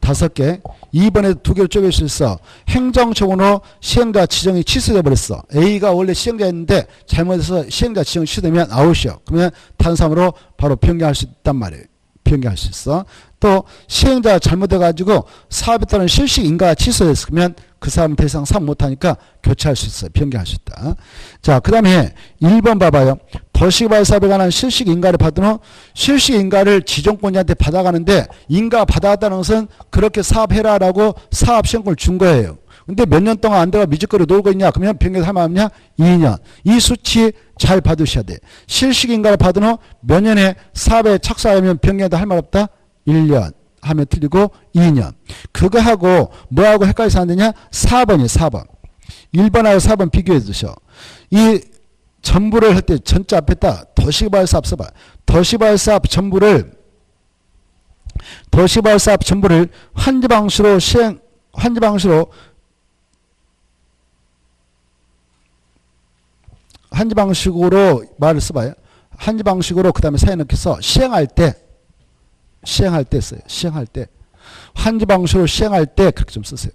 5개. 2번에 2개로 쪼갤 수 있어. 행정청으로 시행자 지정이 취소돼 버렸어. A가 원래 시행자였는데 잘못해서 시행자 지정이 취소되면 아웃이요. 그러면 다른 사람으로 바로 변경할 수 있단 말이에요. 변경할 수 있어. 또 시행자가 잘못해가지고 사업에 따른 실시 인가가 취소됐으면 그 사람 더 이상 사업 못하니까 교체할 수 있어요. 변경할 수 있다. 자, 그 다음에 1번 봐봐요. 도시개발 사업에 관한 실식 인가를 받은 후 실식 인가를 지정권자한테 받아가는데 인가 받아갔다는 것은 그렇게 사업해라라고 사업 시행권을 준 거예요. 근데 몇 년 동안 안 돼가 미적거리 놀고 있냐? 그러면 변경 할 만하냐? 2년. 이 수치 잘 받으셔야 돼. 실식 인가를 받은 후 몇 년에 사업에 착수하면 변경해도 할 말 없다? 1년. 하면 틀리고 2년. 그거하고 뭐하고 헷갈려서 안 되냐? 4번이에요. 4번. 1번하고 4번 비교해 주셔. 이 전부를 할 때 전자 앞에다 도시개발 사업 써봐. 도시개발 사업 전부를 환지 방식으로 말을 써봐요. 환지 방식으로 그 다음에 사에 넣고서 시행할 때 써요. 시행할 때. 환지 방식으로 시행할 때 그렇게 좀 쓰세요.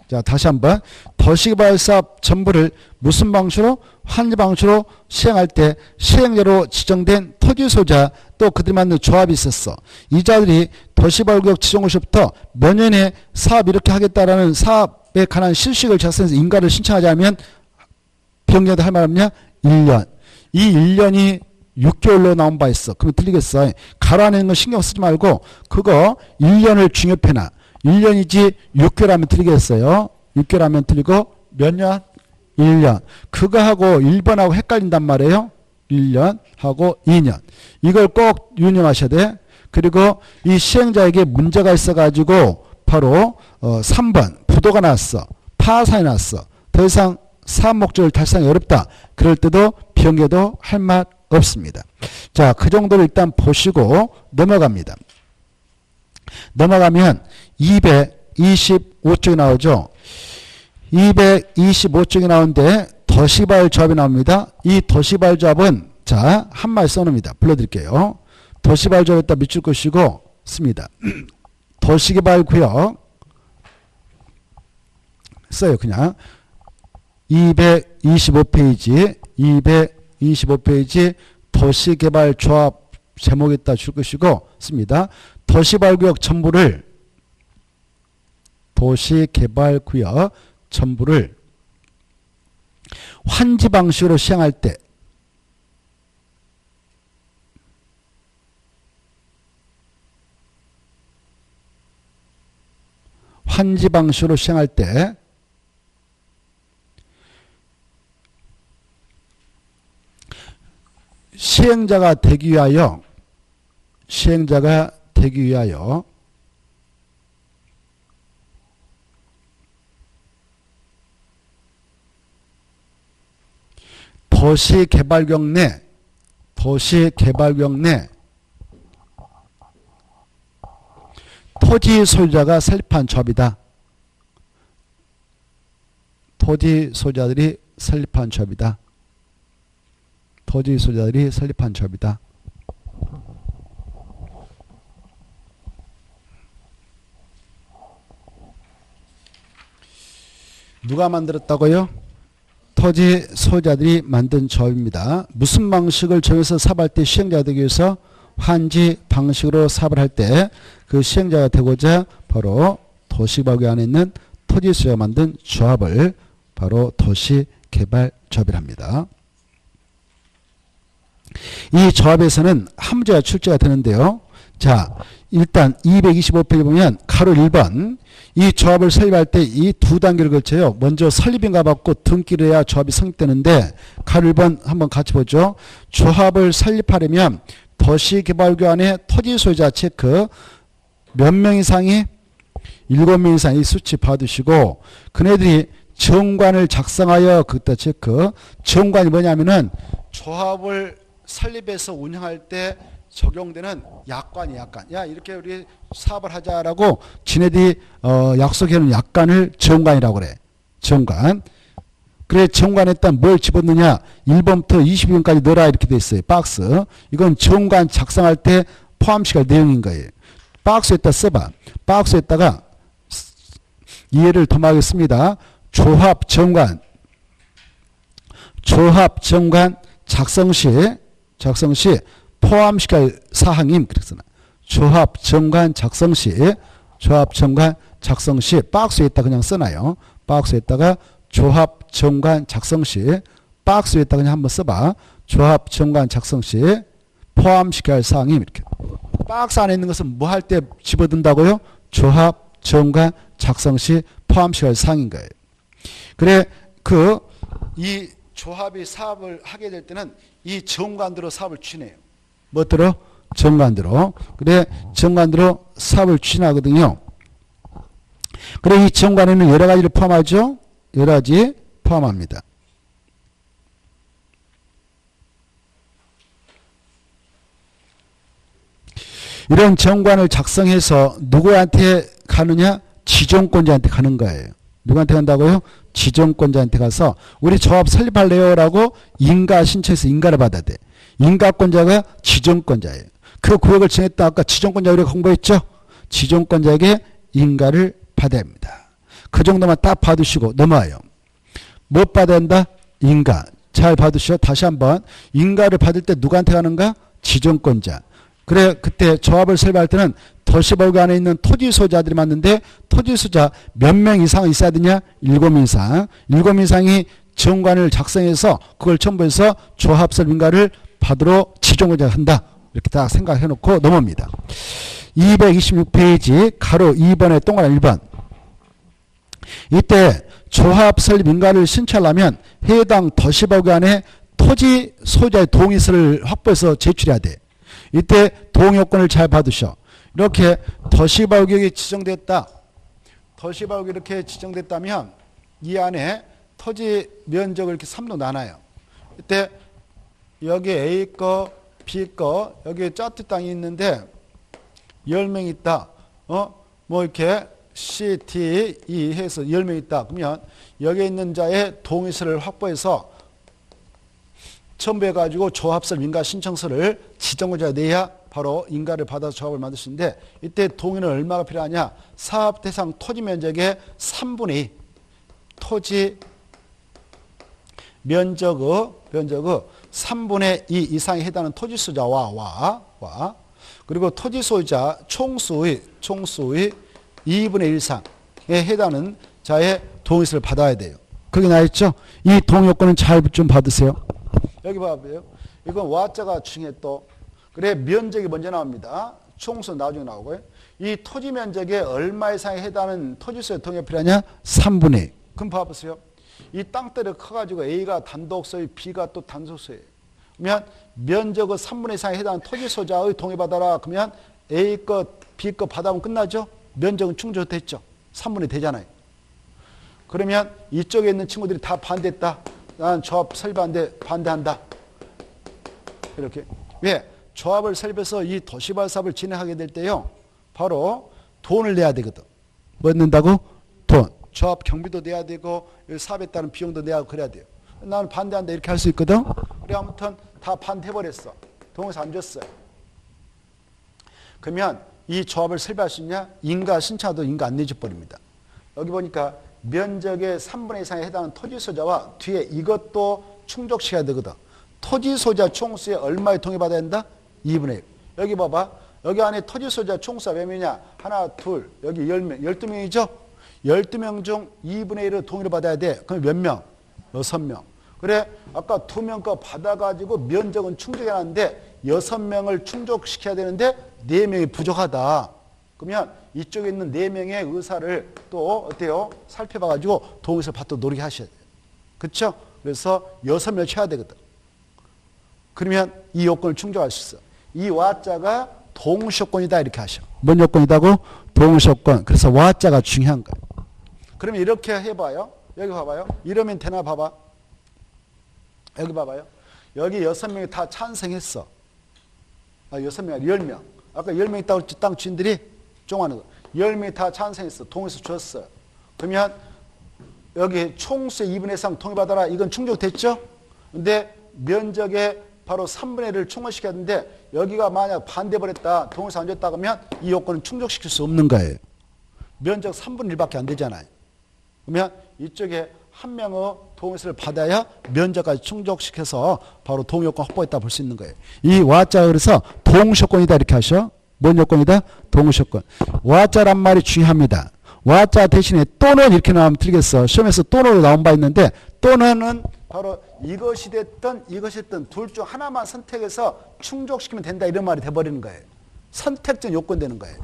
자, 다시 한번. 도시개발 사업 전부를 무슨 방식으로? 환지 방식으로 시행할 때 시행자로 지정된 토지 소유자 또 그들이 만든 조합이 있었어. 이 자들이 도시개발구역 지정고시부터 몇 년에 사업 이렇게 하겠다라는 사업에 관한 실식을 작성해서 인가를 신청하자면 변경도 할 말 없냐? 1년. 이 1년이 6개월로 나온 바 있어. 그러면 틀리겠어. 가로 안에 있는 거 신경 쓰지 말고 그거 1년을 중요해놔. 1년이지 6개월 하면 틀리겠어요. 6개월 하면 틀리고 몇 년? 1년. 그거하고 1번하고 헷갈린단 말이에요. 1년하고 2년. 이걸 꼭 유념하셔야 돼. 그리고 이 시행자에게 문제가 있어가지고 바로 3번 부도가 났어. 파산이 났어. 더 이상 사업 목적을 달성하기 어렵다. 그럴 때도 변경도 할 말 없습니다. 자, 그 정도를 일단 보시고 넘어갑니다. 넘어가면 225쪽이 나오죠. 225쪽이 나오는데 도시개발 조합이 나옵니다. 이 도시개발 조합은 자, 한 말 써놓습니다. 불러드릴게요. 도시개발 조합에다 밑줄 것이고 씁니다. 도시개발 구역 써요. 그냥 225페이지 225페이지 도시개발 조합 제목에다 줄 것이고 씁니다. 도시개발구역 전부를 환지 방식으로 시행할 때 시행자가 되기 위하여 도시개발구역 내 토지 소유자가 설립한 조합이다. 토지 소유자들이 설립한 조합이다. 누가 만들었다고요? 토지 소유자들이 만든 조합입니다. 무슨 방식을 정해서 사업할 때 시행자가 되기 위해서 환지 방식으로 사업을 할 때 그 시행자가 되고자 바로 도시개발구역 안에 있는 토지 소유자가 만든 조합을 바로 도시개발 조합이라 합니다. 이 조합에서는 한 문제가 출제가 되는데요. 자, 일단 225페이지 보면 가로 1번 이 조합을 설립할 때 이 두 단계를 거쳐요. 먼저 설립인가 받고 등기를 해야 조합이 성립되는데 가로 1번 한번 같이 보죠. 조합을 설립하려면 도시개발구역 안에 토지 소유자 체크 몇 명 이상이 7명 이상 이 수치 받으시고 그네들이 정관을 작성하여 그때 체크. 정관이 뭐냐면은 조합을 설립해서 운영할 때 적용되는 약관이 약관. 야, 이렇게 우리 사업을 하자라고 지네들이 약속해놓은 약관을 정관이라고 그래. 정관. 그래, 정관에다 뭘 집었느냐? 1번부터 22번까지 넣어라 이렇게 돼 있어요. 박스. 이건 정관 작성할 때 포함시킬 내용인 거예요. 박스에다 써봐. 박스에다가 이해를 도모하겠습니다. 조합 정관 작성 시 포함시킬 사항임. 그랬잖아. 조합 정관 작성 시 박스에다 그냥 써놔요. 박스에다가 조합 정관 작성 시 박스에다 그냥 한번 써봐. 조합 정관 작성 시 포함시켜야 할 사항이 이렇게. 박스 안에 있는 것은 뭐 할 때 집어든다고요? 조합 정관 작성 시 포함시켜야 할 사항인 거예요. 그래 이 조합이 사업을 하게 될 때는 이 정관대로 사업을 추진해요. 뭐대로? 정관대로. 그래 정관대로 사업을 추진하거든요. 그래 이 정관에는 여러 가지를 포함하죠. 여러 가지 포함합니다. 이런 정관을 작성해서 누구한테 가느냐? 지정권자한테 가는 거예요. 누구한테 간다고요? 지정권자한테 가서 우리 조합 설립할래요? 라고 인가 신청해서 인가를 받아야 돼. 인가권자가 지정권자예요. 그 구역을 정했다. 아까 지정권자 우리가 공부했죠? 지정권자에게 인가를 받아야 합니다. 그 정도만 딱 받으시고 넘어와요. 못 받아야 한다? 인가. 잘 받으시오. 다시 한번 인가를 받을 때 누구한테 가는가? 지정권자. 그래 그때 조합을 설립할 때는 도시벌구 안에 있는 토지소자들이 맞는데 토지소자 몇 명 이상 있어야 되냐? 7명 이상. 7명 이상이 정관을 작성해서 그걸 첨부해서 조합 설립 인가를 받으러 지정권자가 한다. 이렇게 딱 생각해 놓고 넘어옵니다. 226페이지 가로 2번에 동그라미 1번. 이때 조합 설립 인가를 신청하려면 해당 도시벌구 안에 토지 소유자의 동의서를 확보해서 제출해야 돼. 이때 동의요건을 잘 받으셔. 이렇게 도시벌구역이 지정됐다. 도시벌구역이 이렇게 지정됐다면 이 안에 토지 면적을 이렇게 3로 나눠요. 이때 여기 A 거, B 거, 여기 짜투 땅이 있는데 10명 있다. 뭐 이렇게 C, D, E 해서 10명 있다. 그러면 여기 있는 자의 동의서를 확보해서 첨부해가지고 조합설 인가 신청서를 지정권자가 내야 바로 인가를 받아서 조합을 만들 수 있는데 이때 동의는 얼마가 필요하냐? 사업 대상 토지 면적의 3분의 2 토지 면적의 3분의 2 이상에 해당하는 토지 소유자와 그리고 토지 소유자 총수의 2분의 1 이상에 해당하는 자의 동의서를 받아야 돼요. 거기 나있죠? 이 동의 요건은 잘 좀 받으세요. 여기 봐봐요. 이건 와자가 중에 또 그래 면적이 먼저 나옵니다. 총수 나중에 나오고요. 이 토지 면적에 얼마 이상에 해당하는 토지소유 동의가 필요하냐? 3분의 2. 그럼 봐보세요. 이 땅덩이가 커가지고 A가 단독 소유, B가 또 단독 소유예요. 그러면 면적의 3분의 2 이상에 해당하는 토지소유자의 동의받아라. 그러면 A 것, B 것 받아보면 끝나죠? 면적은 충족됐죠. 3분의 2 되잖아요. 그러면 이쪽에 있는 친구들이 다 반대했다. 난 조합 설립하는데 반대한다. 이렇게. 왜? 조합을 설립해서 이 도시발 사업을 진행하게 될 때요. 바로 돈을 내야 되거든. 뭐 낸다고? 돈. 조합 경비도 내야 되고 사업에 따른 비용도 내야 하고 그래야 돼요. 나는 반대한다 이렇게 할 수 있거든. 그래 아무튼 다 반대해버렸어. 동의서 안 줬어요. 그러면 이 조합을 설립할 수 있냐? 인가 신청도 인가 안 내줘버립니다. 여기 보니까 면적의 3분의 2 이상에 해당하는 토지 소유자와 뒤에 이것도 충족시켜야 되거든. 토지 소유자 총수에 얼마에 동의받아야 된다? 2분의 1. 여기 봐봐. 여기 안에 토지 소유자 총수가 몇 명이냐? 하나, 둘, 여기 10명, 12명이죠? 12명 중 2분의 1을 동의를 받아야 돼. 그럼 몇 명? 6명. 그래, 아까 2명 거 받아가지고 면적은 충족해놨는데 6명을 충족시켜야 되는데 4명이 부족하다. 그러면 이쪽에 있는 4명의 의사를 또 어때요? 살펴봐가지고 동의서를 받도록 노력해 하셔야 돼요. 그렇죠? 그래서 6명을 쳐야 되거든. 그러면 이 요건을 충족할 수 있어. 이 와자가 동시요건이다 이렇게 하셔. 뭔 요건이다고? 동시요건. 그래서 와자가 중요한 거예요. 그러면 이렇게 해봐요. 여기 봐봐요. 이러면 되나 봐봐. 여기 봐봐요. 여기 6명이 다 찬성했어. 6명 아니라 10명. 아까 10명 있다고 했지 땅 주인들이 종하는 거. 10명이 다 찬성했어. 동의서 줬어요. 그러면 여기 총수의 2분의 1 이상 동의받아라. 이건 충족됐죠? 근데 면적의 바로 3분의 1을 충족시켜야 되는데 여기가 만약 반대버렸다. 동의서 안 줬다 그러면 이 요건은 충족시킬 수 없는 거예요. 면적 3분의 1밖에 안 되잖아요. 그러면 이쪽에 한 명의 동의서를 받아야 면적까지 충족시켜서 바로 동의요건 확보했다 볼 수 있는 거예요. 이 와자 그래서 동시요건이다 이렇게 하셔. 뭔 요건이다? 동시요건. 와자란 말이 중요합니다. 와자 대신에 또는 이렇게 나오면 틀리겠어. 시험에서 또는으로 나온 바 있는데 또는은 바로 이것이 됐든 둘 중 하나만 선택해서 충족시키면 된다 이런 말이 돼버리는 거예요. 선택적 요건 되는 거예요.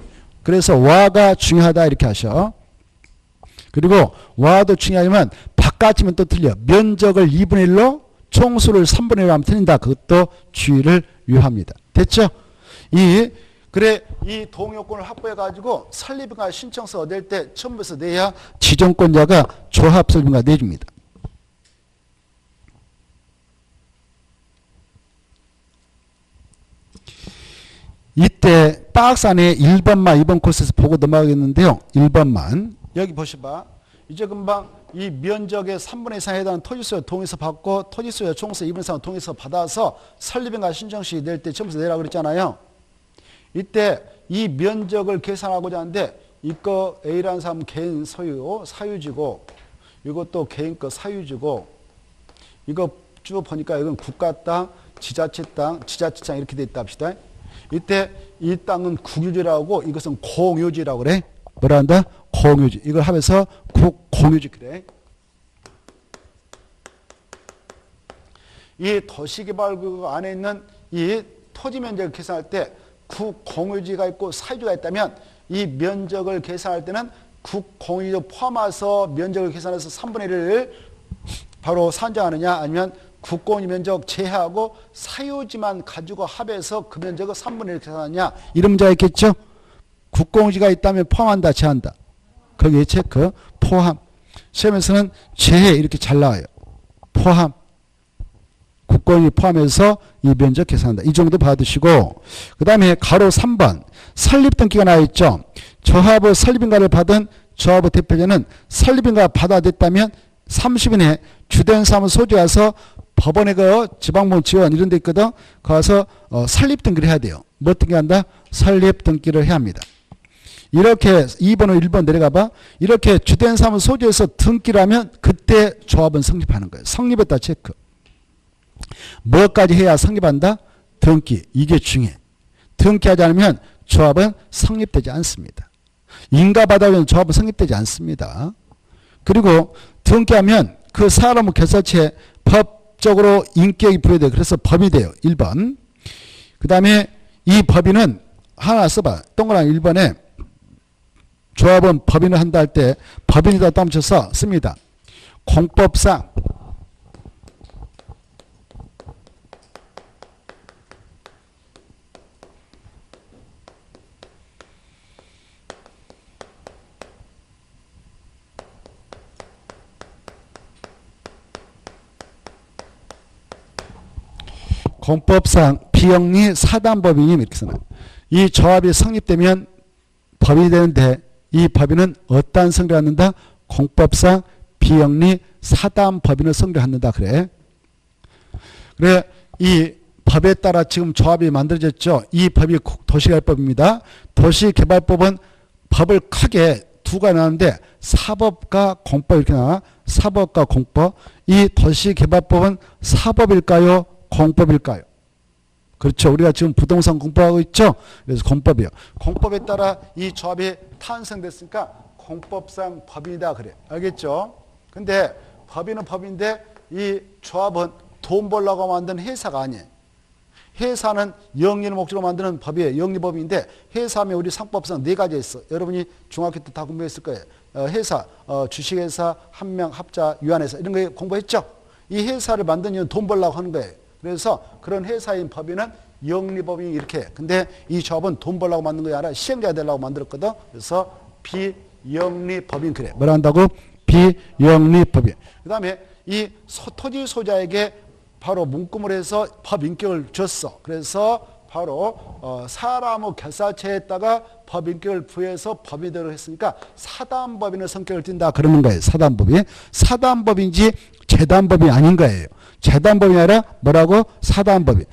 그래서 와가 중요하다 이렇게 하셔. 그리고 와도 중요하지만 바깥이면 또 틀려. 면적을 2분의 1로 총수를 3분의 1로 하면 틀린다. 그것도 주의를 요합니다. 됐죠? 그래 이 동요건을 확보해가지고 설립인가 신청서 낼 때 첨부해서 내야 지정권자가 조합 설립인가 내줍니다. 이때 박스 안에 1번만 2번 코스에서 보고 넘어가겠는데요. 1번만 여기 보시봐. 이제 금방 이 면적의 3분의 2 이상에 해당하는 토지소유 동의서 받고 토지소유 총수 2분의 3 이상 동의서 받아서 설립인가 신청시 낼 때 첨부해서 내라고 그랬잖아요. 이때 이 면적을 계산하고자 하는데 이거 A라는 사람은 개인 소유 사유지고 이것도 개인 거 사유지고 이거 쭉 보니까 이건 국가 땅, 지자체 땅, 지자체장 이렇게 돼 있다 합시다. 이때 이 땅은 국유지라고 이것은 공유지라고 그래. 뭐라 한다? 공유지. 이걸 하면서 국공유지 그래. 이 도시개발구역 안에 있는 이 토지 면적을 계산할 때 국공유지가 있고 사유지가 있다면 이 면적을 계산할 때는 국공유지 포함해서 면적을 계산해서 3분의 1을 바로 산정하느냐 아니면 국공유 면적 제하고 사유지만 가지고 합해서 그 면적을 3분의 1을 계산하느냐 이런 문제가 있겠죠. 국공유지가 있다면 포함한다 제한다. 거기에 체크 포함. 시험에서는 제해 이렇게 잘 나와요. 포함. 국공유지 포함해서 이 면적 계산한다. 이 정도 받으시고 그 다음에 가로 3번 설립 등기가 나와 있죠. 조합의 설립인가를 받은 조합의 대표자는 설립인가 받아냈다면 30일 내에 주된 사무 소지에 가서 법원에 그 지방법 지원 이런 데 있거든. 가서 설립 등기를 해야 돼요. 뭐 등기한다? 설립 등기를 해야 합니다. 이렇게 2번으로 1번 내려가봐. 이렇게 주된 사무 소지에서 등기를 하면 그때 조합은 성립하는 거예요. 성립했다 체크. 뭐까지 해야 성립한다? 등기. 이게 중요해. 등기하지 않으면 조합은 성립되지 않습니다. 인가받아오면 조합은 성립되지 않습니다. 그리고 등기하면 그 사람의 결사체에 법적으로 인격이 부여돼요. 그래서 법이 돼요. 1번. 그 다음에 이 법인은 하나 써봐. 동그라미 1번에 조합은 법인을 한다 할 때 법인이다 떠붙여서 씁니다. 공법상 공법상 비영리 사단법인이 이렇게 써요. 이 조합이 성립되면 법인이 되는데 이 법인은 어떠한 성립을 갖는다? 공법상 비영리 사단법인을 성립한다 그래. 그래 이 법에 따라 지금 조합이 만들어졌죠. 이 법이 도시개발법입니다. 도시개발법은 법을 크게 두 가지 나누는데 사법과 공법 이렇게 나와. 사법과 공법. 이 도시개발법은 사법일까요? 공법일까요? 그렇죠. 우리가 지금 부동산 공법하고 있죠. 그래서 공법이에요. 공법에 따라 이 조합이 탄생됐으니까 공법상 법인이다 그래. 알겠죠? 근데 법인은 법인데 이 조합은 돈 벌려고 만든 회사가 아니에요. 회사는 영리를 목적으로 만드는 법이에요. 영리법인인데 회사하면 우리 상법상 네 가지 있어. 여러분이 중학교 때 다 공부했을 거예요. 회사, 주식회사, 한명, 합자, 유한회사 이런 거 공부했죠. 이 회사를 만든 이유는 돈 벌려고 하는 거예요. 그래서 그런 회사인 법인은 영리법인이 이렇게. 근데 이 조합은 돈 벌려고 만든 게 아니라 시행자가 되려고 만들었거든. 그래서 비영리법인 그래. 뭐라 한다고? 비영리법인. 그 다음에 이 토지 소자에게 바로 문구를 해서 법인격을 줬어. 그래서 바로 사람의 결사체에다가 법인격을 부여해서 법인대로 했으니까 사단법인의 성격을 띈다 그러는 거예요. 사단법인. 사단법인지 재단법이 아닌 거예요. 재단법이 아니라 뭐라고? 사단법인.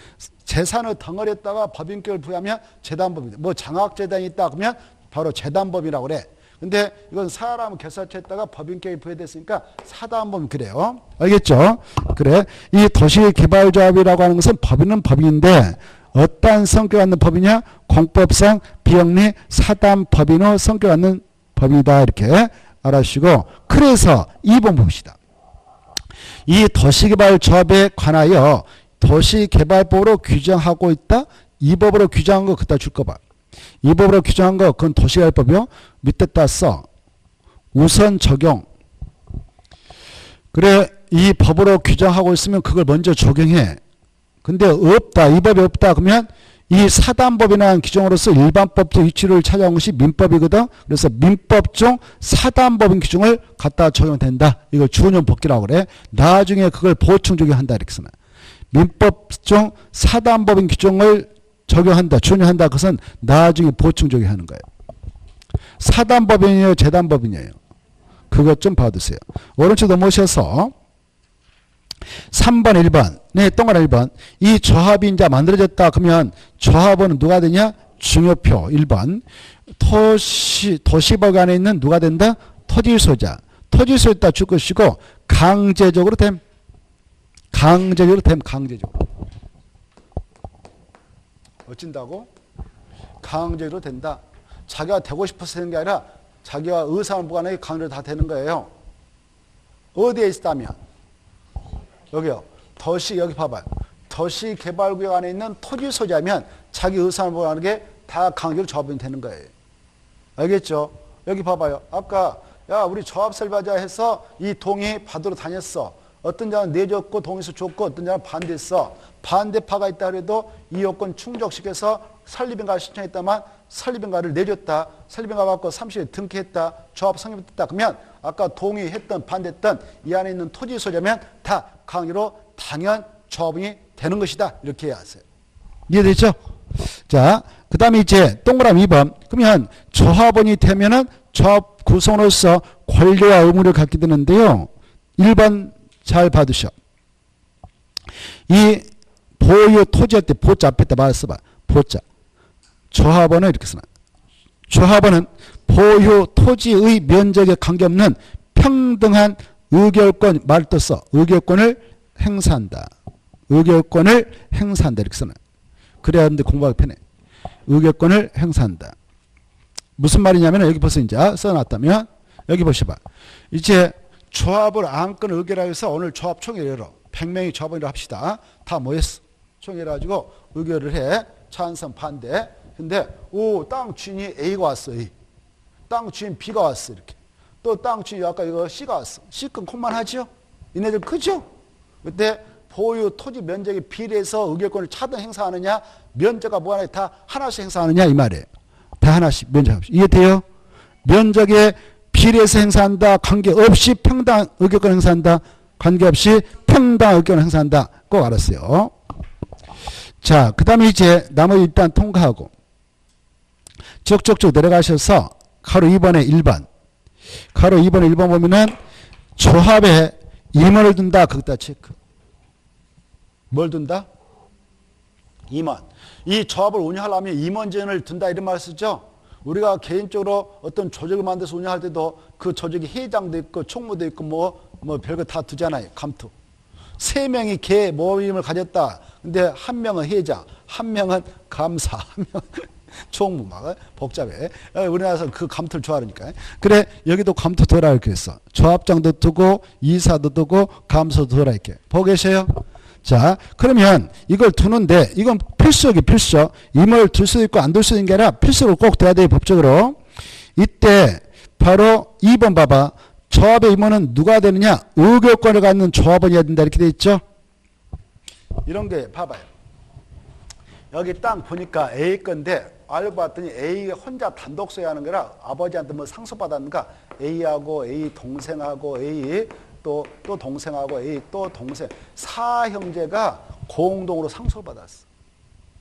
재산을 덩어리에다가 법인격을 부여하면 재단법이다. 뭐 장학재단이 있다 그러면 바로 재단법이라고 그래. 근데 이건 사람 결사체에다가 법인격이 부여됐으니까 사단법인 그래요. 알겠죠? 그래. 이 도시개발조합이라고 하는 것은 법인은 법인인데 어떠한 성격 갖는 법이냐? 공법상 비영리 사단법인의 성격 갖는 법이다. 이렇게 알아주시고 그래서 2번 봅시다. 이 도시개발 조합에 관하여 도시개발법으로 규정하고 있다. 이 법으로 규정한 거 그따 줄 거 봐. 이 법으로 규정한 거 그건 도시개발법이요. 밑에다 써. 우선 적용. 그래 이 법으로 규정하고 있으면 그걸 먼저 적용해. 근데 없다. 이 법이 없다. 그러면 이 사단법이라는 규정으로서 일반법적 위치를 찾아온 것이 민법이거든. 그래서 민법 중 사단법인 규정을 갖다 적용된다. 이걸 준용 복귀라고 그래. 나중에 그걸 보충 적용한다. 이렇게 쓰나. 민법 중 사단법인 규정을 적용한다. 준용한다. 그것은 나중에 보충 적용하는 거예요. 사단법인이에요? 재단법인이에요? 그것 좀 봐두세요. 오른쪽 넘어오셔서 3번, 1번. 네, 동그란 1번. 이 조합이 이제 만들어졌다. 그러면 조합은 누가 되냐? 중요표 1번. 도시법 안에 있는 누가 된다? 토지소자. 토지소유자 줄 것이고 강제적으로 됨. 강제적으로 됨. 강제적으로. 어쩐다고? 강제로 된다. 자기가 되고 싶어서 되는 게 아니라 자기가 의사를 무관하게 강제로 다 되는 거예요. 어디에 있다면? 여기요. 여기 봐봐요. 도시개발구역 안에 있는 토지 소지하면 자기 의사를 무관하게 다 강제로 조합이 되는 거예요. 알겠죠? 여기 봐봐요. 아까 야 우리 조합 설계하자 해서 이 동의 받으러 다녔어. 어떤 자는 내줬고 동의서 줬고 어떤 자는 반대했어. 반대파가 있다 그래도 이 요건 충족시켜서 설립인가를 신청했다만 설립인가를 내줬다. 설립인가 받고 30일 등기했다. 조합 성립됐다. 그러면 아까 동의했던 반대했던 이 안에 있는 토지 소지하면 다 강제로 당연 조합이 되는 것이다. 이렇게 해야 하세요. 이해되죠? 자, 그 다음에 이제 동그라미 2번. 그러면 조합원이 되면은 조합 구성으로서 권리와 의무를 갖게 되는데요. 1번 잘 봐두셔. 이 보유 토지할 때 보자 앞에다 말써봐. 보자. 조합원은 이렇게 쓰나. 조합원은 보유 토지의 면적에 관계없는 평등한 의결권 말 떴어. 의결권을 행사한다. 의결권을 행사한다. 이렇게 쓰나. 그래야 하는데 공부하기 편해. 의결권을 행사한다. 무슨 말이냐면 여기 벌써 이제 써놨다면 여기 보셔봐. 이제 조합을 안건 의결하기 위해서 오늘 조합 총회를 열어. 100명이 조합원이라 합시다. 다 모였어. 총회를 가지고 의결을 해. 찬성 반대. 근데 땅 주인이 A가 왔어. A. 땅 주인 B가 왔어. 이렇게. 또 땅 주인 아까 이거 C가 왔어. C건 콩만 하죠. 얘네들 크죠? 그때 보유 토지 면적에 비례해서 의결권을 차등 행사하느냐 면적과 무관하게 다 하나씩 행사하느냐 이 말이에요. 다 하나씩 면적. 이해돼요? 면적에 비례해서 행사한다. 관계없이 평당 의결권 행사한다. 관계없이 평당 의결권 행사한다. 꼭 알았어요. 자, 그 다음에 이제 나머지 일단 통과하고 쭉쭉쭉 내려가셔서 가로 2번에 1번. 가로 2번에 1번 보면은 조합에 임원을 둔다. 거기다 체크. 뭘 둔다? 임원. 이 조합을 운영하려면 임원진을 둔다 이런 말 쓰죠. 우리가 개인적으로 어떤 조직을 만들어서 운영할 때도 그 조직이 회장도 있고 총무도 있고 뭐 별거 다 두잖아요. 감투. 3명이 개 모임을 가졌다. 근데 1명은 회장, 1명은 감사, 1명은 총무 막 복잡해. 우리나라에서 그 감투를 좋아하니까. 그래 여기도 감투 둬라 이렇게 했어. 조합장도 두고 이사도 두고 감사도 둬라 이렇게. 보고 계세요? 자, 그러면 이걸 두는데 이건 필수적이 필수. 임을 둘 수도 있고 안 둘 수도 있는 게 아니라 필수로 꼭 돼야 돼요. 법적으로. 이때 바로 2번 봐봐. 조합의 임원은 누가 되느냐? 의결권을 갖는 조합원이어야 된다. 이렇게 돼 있죠. 이런 게 봐봐요. 여기 땅 보니까 A 건데 알고 봤더니 A 혼자 단독 소유하는 거라 아버지한테 뭐 상속받았는가 A하고 A 동생하고 A 또 동생하고 A 또 동생 4형제가 공동으로 상속을 받았어.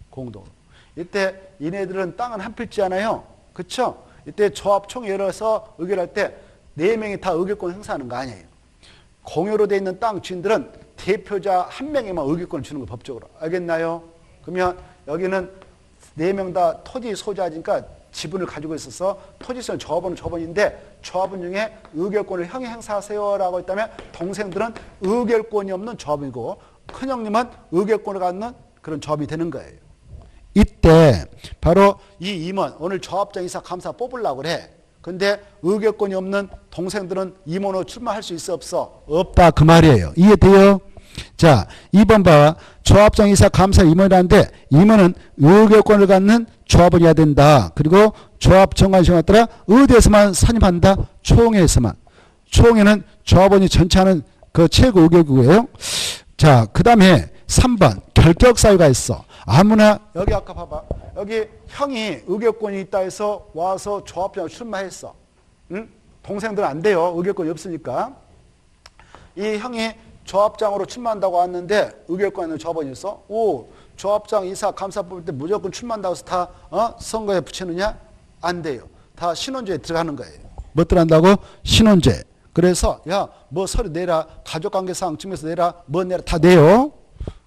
공동으로. 이때 얘네들은 땅은 한 필지잖아요. 그렇죠? 이때 조합총회 열어서 의결할 때 4명이 다 의결권 행사하는 거 아니에요. 공유로 돼 있는 땅 주인들은 대표자 1명에만 의결권을 주는 거 법적으로. 알겠나요? 그러면 여기는 4명 다 토지 소유자니까 지분을 가지고 있어서 토지소유는 조합원은 조합원인데 조합원 중에 의결권을 형이 행사하세요라고 했다면 동생들은 의결권이 없는 조합이고 큰형님은 의결권을 갖는 그런 조합이 되는 거예요. 이때 바로 이 임원 오늘 조합장 이사 감사 뽑으려고 그래. 근데 의결권이 없는 동생들은 임원으로 출마할 수 있어 없어? 없다 그 말이에요. 이해돼요? 자 2번 봐. 조합장 이사 감사 임원이라는데 임원은 의결권을 갖는 조합원이어야 된다. 그리고 조합 정관 시간에 따라 어디에서만 산임한다? 총회에서만. 총회는 조합원이 전체 하는 그 최고 의결국이에요. 자 그 다음에 3번 결격 사유가 있어. 아무나 여기 아까 봐봐. 여기 형이 의결권이 있다 해서 와서 조합장으로 출마했어. 응? 동생들은 안 돼요. 의결권이 없으니까. 이 형이 조합장으로 출마한다고 왔는데 의결권 있는 조합원이 있어. 오, 조합장 이사 감사 뽑을 때 무조건 출마한다고 해서 다 선거에 붙이느냐? 안 돼요. 다 신원제에 들어가는 거예요. 뭐 들어간다고? 신원제. 그래서 야 뭐 서류 내라. 가족관계사항 증명서 내라. 뭐 내라. 다 내요.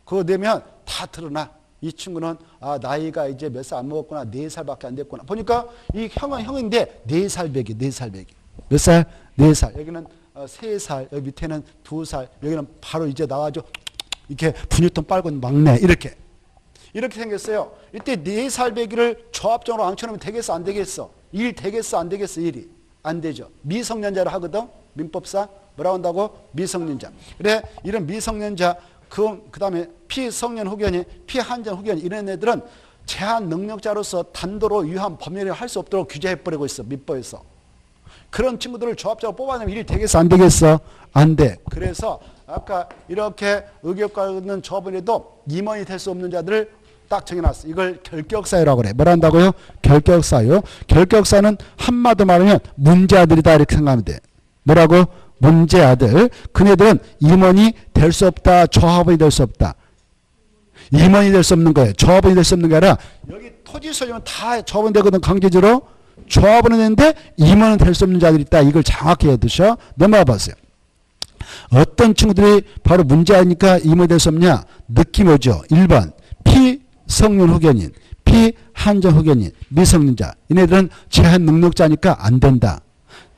그거 내면 다 드러나. 이 친구는 나이가 이제 몇 살 안 먹었구나. 4살밖에 안 됐구나. 보니까 이 형은 형인데 4살 배기. 4살 배기. 몇 살? 4살. 여기는 3살. 여기 밑에는 2살. 여기는 바로 이제 나와줘. 이렇게 분유통 빨고 막내. 이렇게 생겼어요. 이때 4살 배기를 조합장으로 앙쳐놓으면 되겠어? 안 되겠어? 일 되겠어? 안 되겠어? 일이? 안 되죠. 미성년자를 하거든. 민법상 뭐라고 한다고? 미성년자. 그래 이런 미성년자 그 다음에 피성년 후견인, 피한전 후견인 이런 애들은 제한 능력자로서 단도로 유한 법률을 할 수 없도록 규제해버리고 있어. 민법에서. 그런 친구들을 조합장으로 뽑아내면 일이 되겠어? 안 되겠어? 안 돼. 그래서 아까 이렇게 의결권 있는 조합원에도 임원이 될 수 없는 자들을 딱 정해놨어. 이걸 결격사유라고 그래. 뭐라 한다고요? 결격사유. 결격사는 한마디로 말하면 문제아들이다 이렇게 생각하면 돼. 뭐라고? 문제아들. 그네들은 임원이 될 수 없다. 조합원이 될 수 없다. 임원이 될 수 없는 거예요. 조합원이 될 수 없는 게 아니라 여기 토지 소유는 다 조합원 되거든. 강제적으로. 조합원은 되는데 임원은 될 수 없는 자들이 있다. 이걸 정확히 해두셔. 넘어가 보세요. 어떤 친구들이 바로 문제아니까 임원이 될 수 없냐? 느낌이 오죠. 1번 피성년 후견인, 피한정 후견인, 미성년자. 이네들은 제한 능력자니까 안 된다.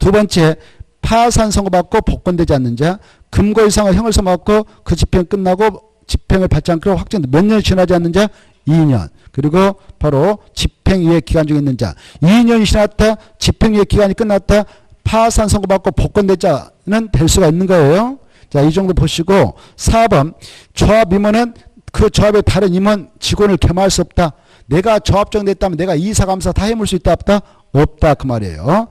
두 번째 파산 선고받고 복권되지 않는 자, 금고 이상의 형을 선고받고 그 집행 끝나고 집행을 받지 않고 확정돼 몇 년이 지나지 않는 자 2년. 그리고 바로 집행유예 기간 중에 있는 자 2년이 지났다. 집행유예 기간이 끝났다. 파산 선고받고 복권되자는 될 수가 있는 거예요. 자, 이 정도 보시고 4번 조합 임원은 그 조합의 다른 임원 직원을 겸할 수 없다. 내가 조합장 됐다면 내가 이사 감사 다 해물 수 있다 없다? 없다 그 말이에요.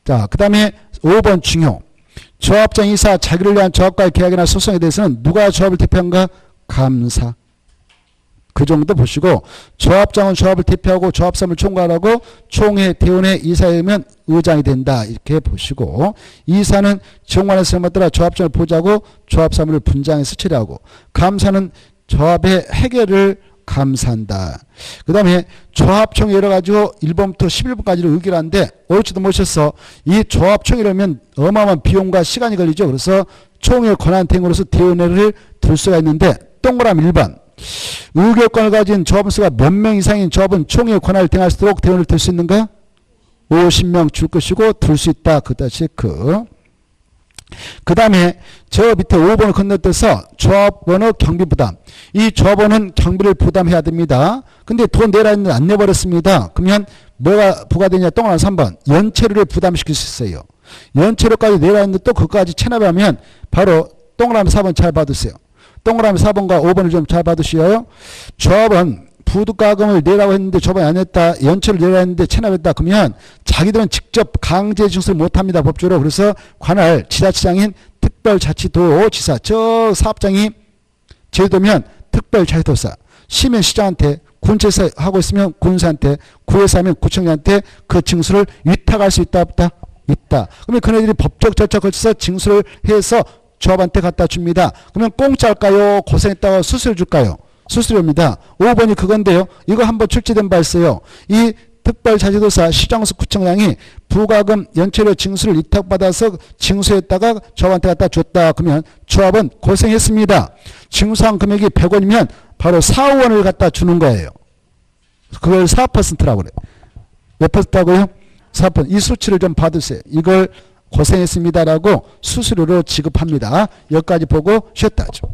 자, 그 다음에 5번 중요. 조합장 이사 자기를 위한 조합과의 계약이나 소송에 대해서는 누가 조합을 대표한가? 감사. 그 정도 보시고 조합장은 조합을 대표하고 조합사무를 총괄하고 총회, 대원회, 이사회면 의장이 된다. 이렇게 보시고 이사는 정관의 사람에 따라 조합장을 보좌하고 조합사무를 분장해서 처리하고 감사는 조합의 해결을 감사한다. 그 다음에 조합총회 열어가지고 1번부터 11번까지를 의결하는데 옳지도 못해서 이 조합총회라면 어마어마한 비용과 시간이 걸리죠. 그래서 총회 권한대행으로서 대원회를 둘 수가 있는데 동그라미 1번 의결권을 가진 조합원 수가 몇 명 이상인 조합은 총회 권한을 대행할 수 있도록 대원을 들 수 있는가? 50명 줄 것이고 둘 수 있다. 그다 체크. 그 다음에 저 밑에 5번을 건너뛰어서 조합원의 경비 부담. 이 조합원은 경비를 부담해야 됩니다. 근데 돈 내라 했는데 안 내버렸습니다. 그러면 뭐가 부과되냐? 동그라미 3번. 연체료를 부담시킬 수 있어요. 연체료까지 내라 했는데 또 그것까지 체납하면 바로 동그라미 4번 잘 받으세요. 동그라미 4번과 5번을 좀 잘 받으시어요. 조합은 부득가금을 내라고 했는데 조합이 안 냈다. 연체를 내라 했는데 체납했다. 그러면 자기들은 직접 강제 징수를 못합니다. 법적으로. 그래서 관할 지자체장인 특별자치도지사 저 사업장이 제주도면 특별자치도사 시민시장한테 군체에서 하고 있으면 군사한테 구에서 하면 구청장한테 그 징수를 위탁할 수 있다 없다? 있다. 그러면 그네들이 법적 절차 거쳐서 징수를 해서 조합한테 갖다 줍니다. 그러면 공짜일까요? 고생했다고 수수료 줄까요? 수수료입니다. 5번이 그건데요. 이거 한번 출제된 바 있어요. 이 특별자치도사 시장수 구청장이 부가금 연체료 징수를 위탁받아서 징수했다가 조합한테 갖다 줬다. 그러면 조합은 고생했습니다. 징수한 금액이 100원이면 바로 4원을 갖다 주는 거예요. 그걸 4%라고 그래요. 몇 퍼센트라고요? 4%. 이 수치를 좀 받으세요. 이걸 고생했습니다라고 수수료로 지급합니다. 여기까지 보고 쉬었다 하죠.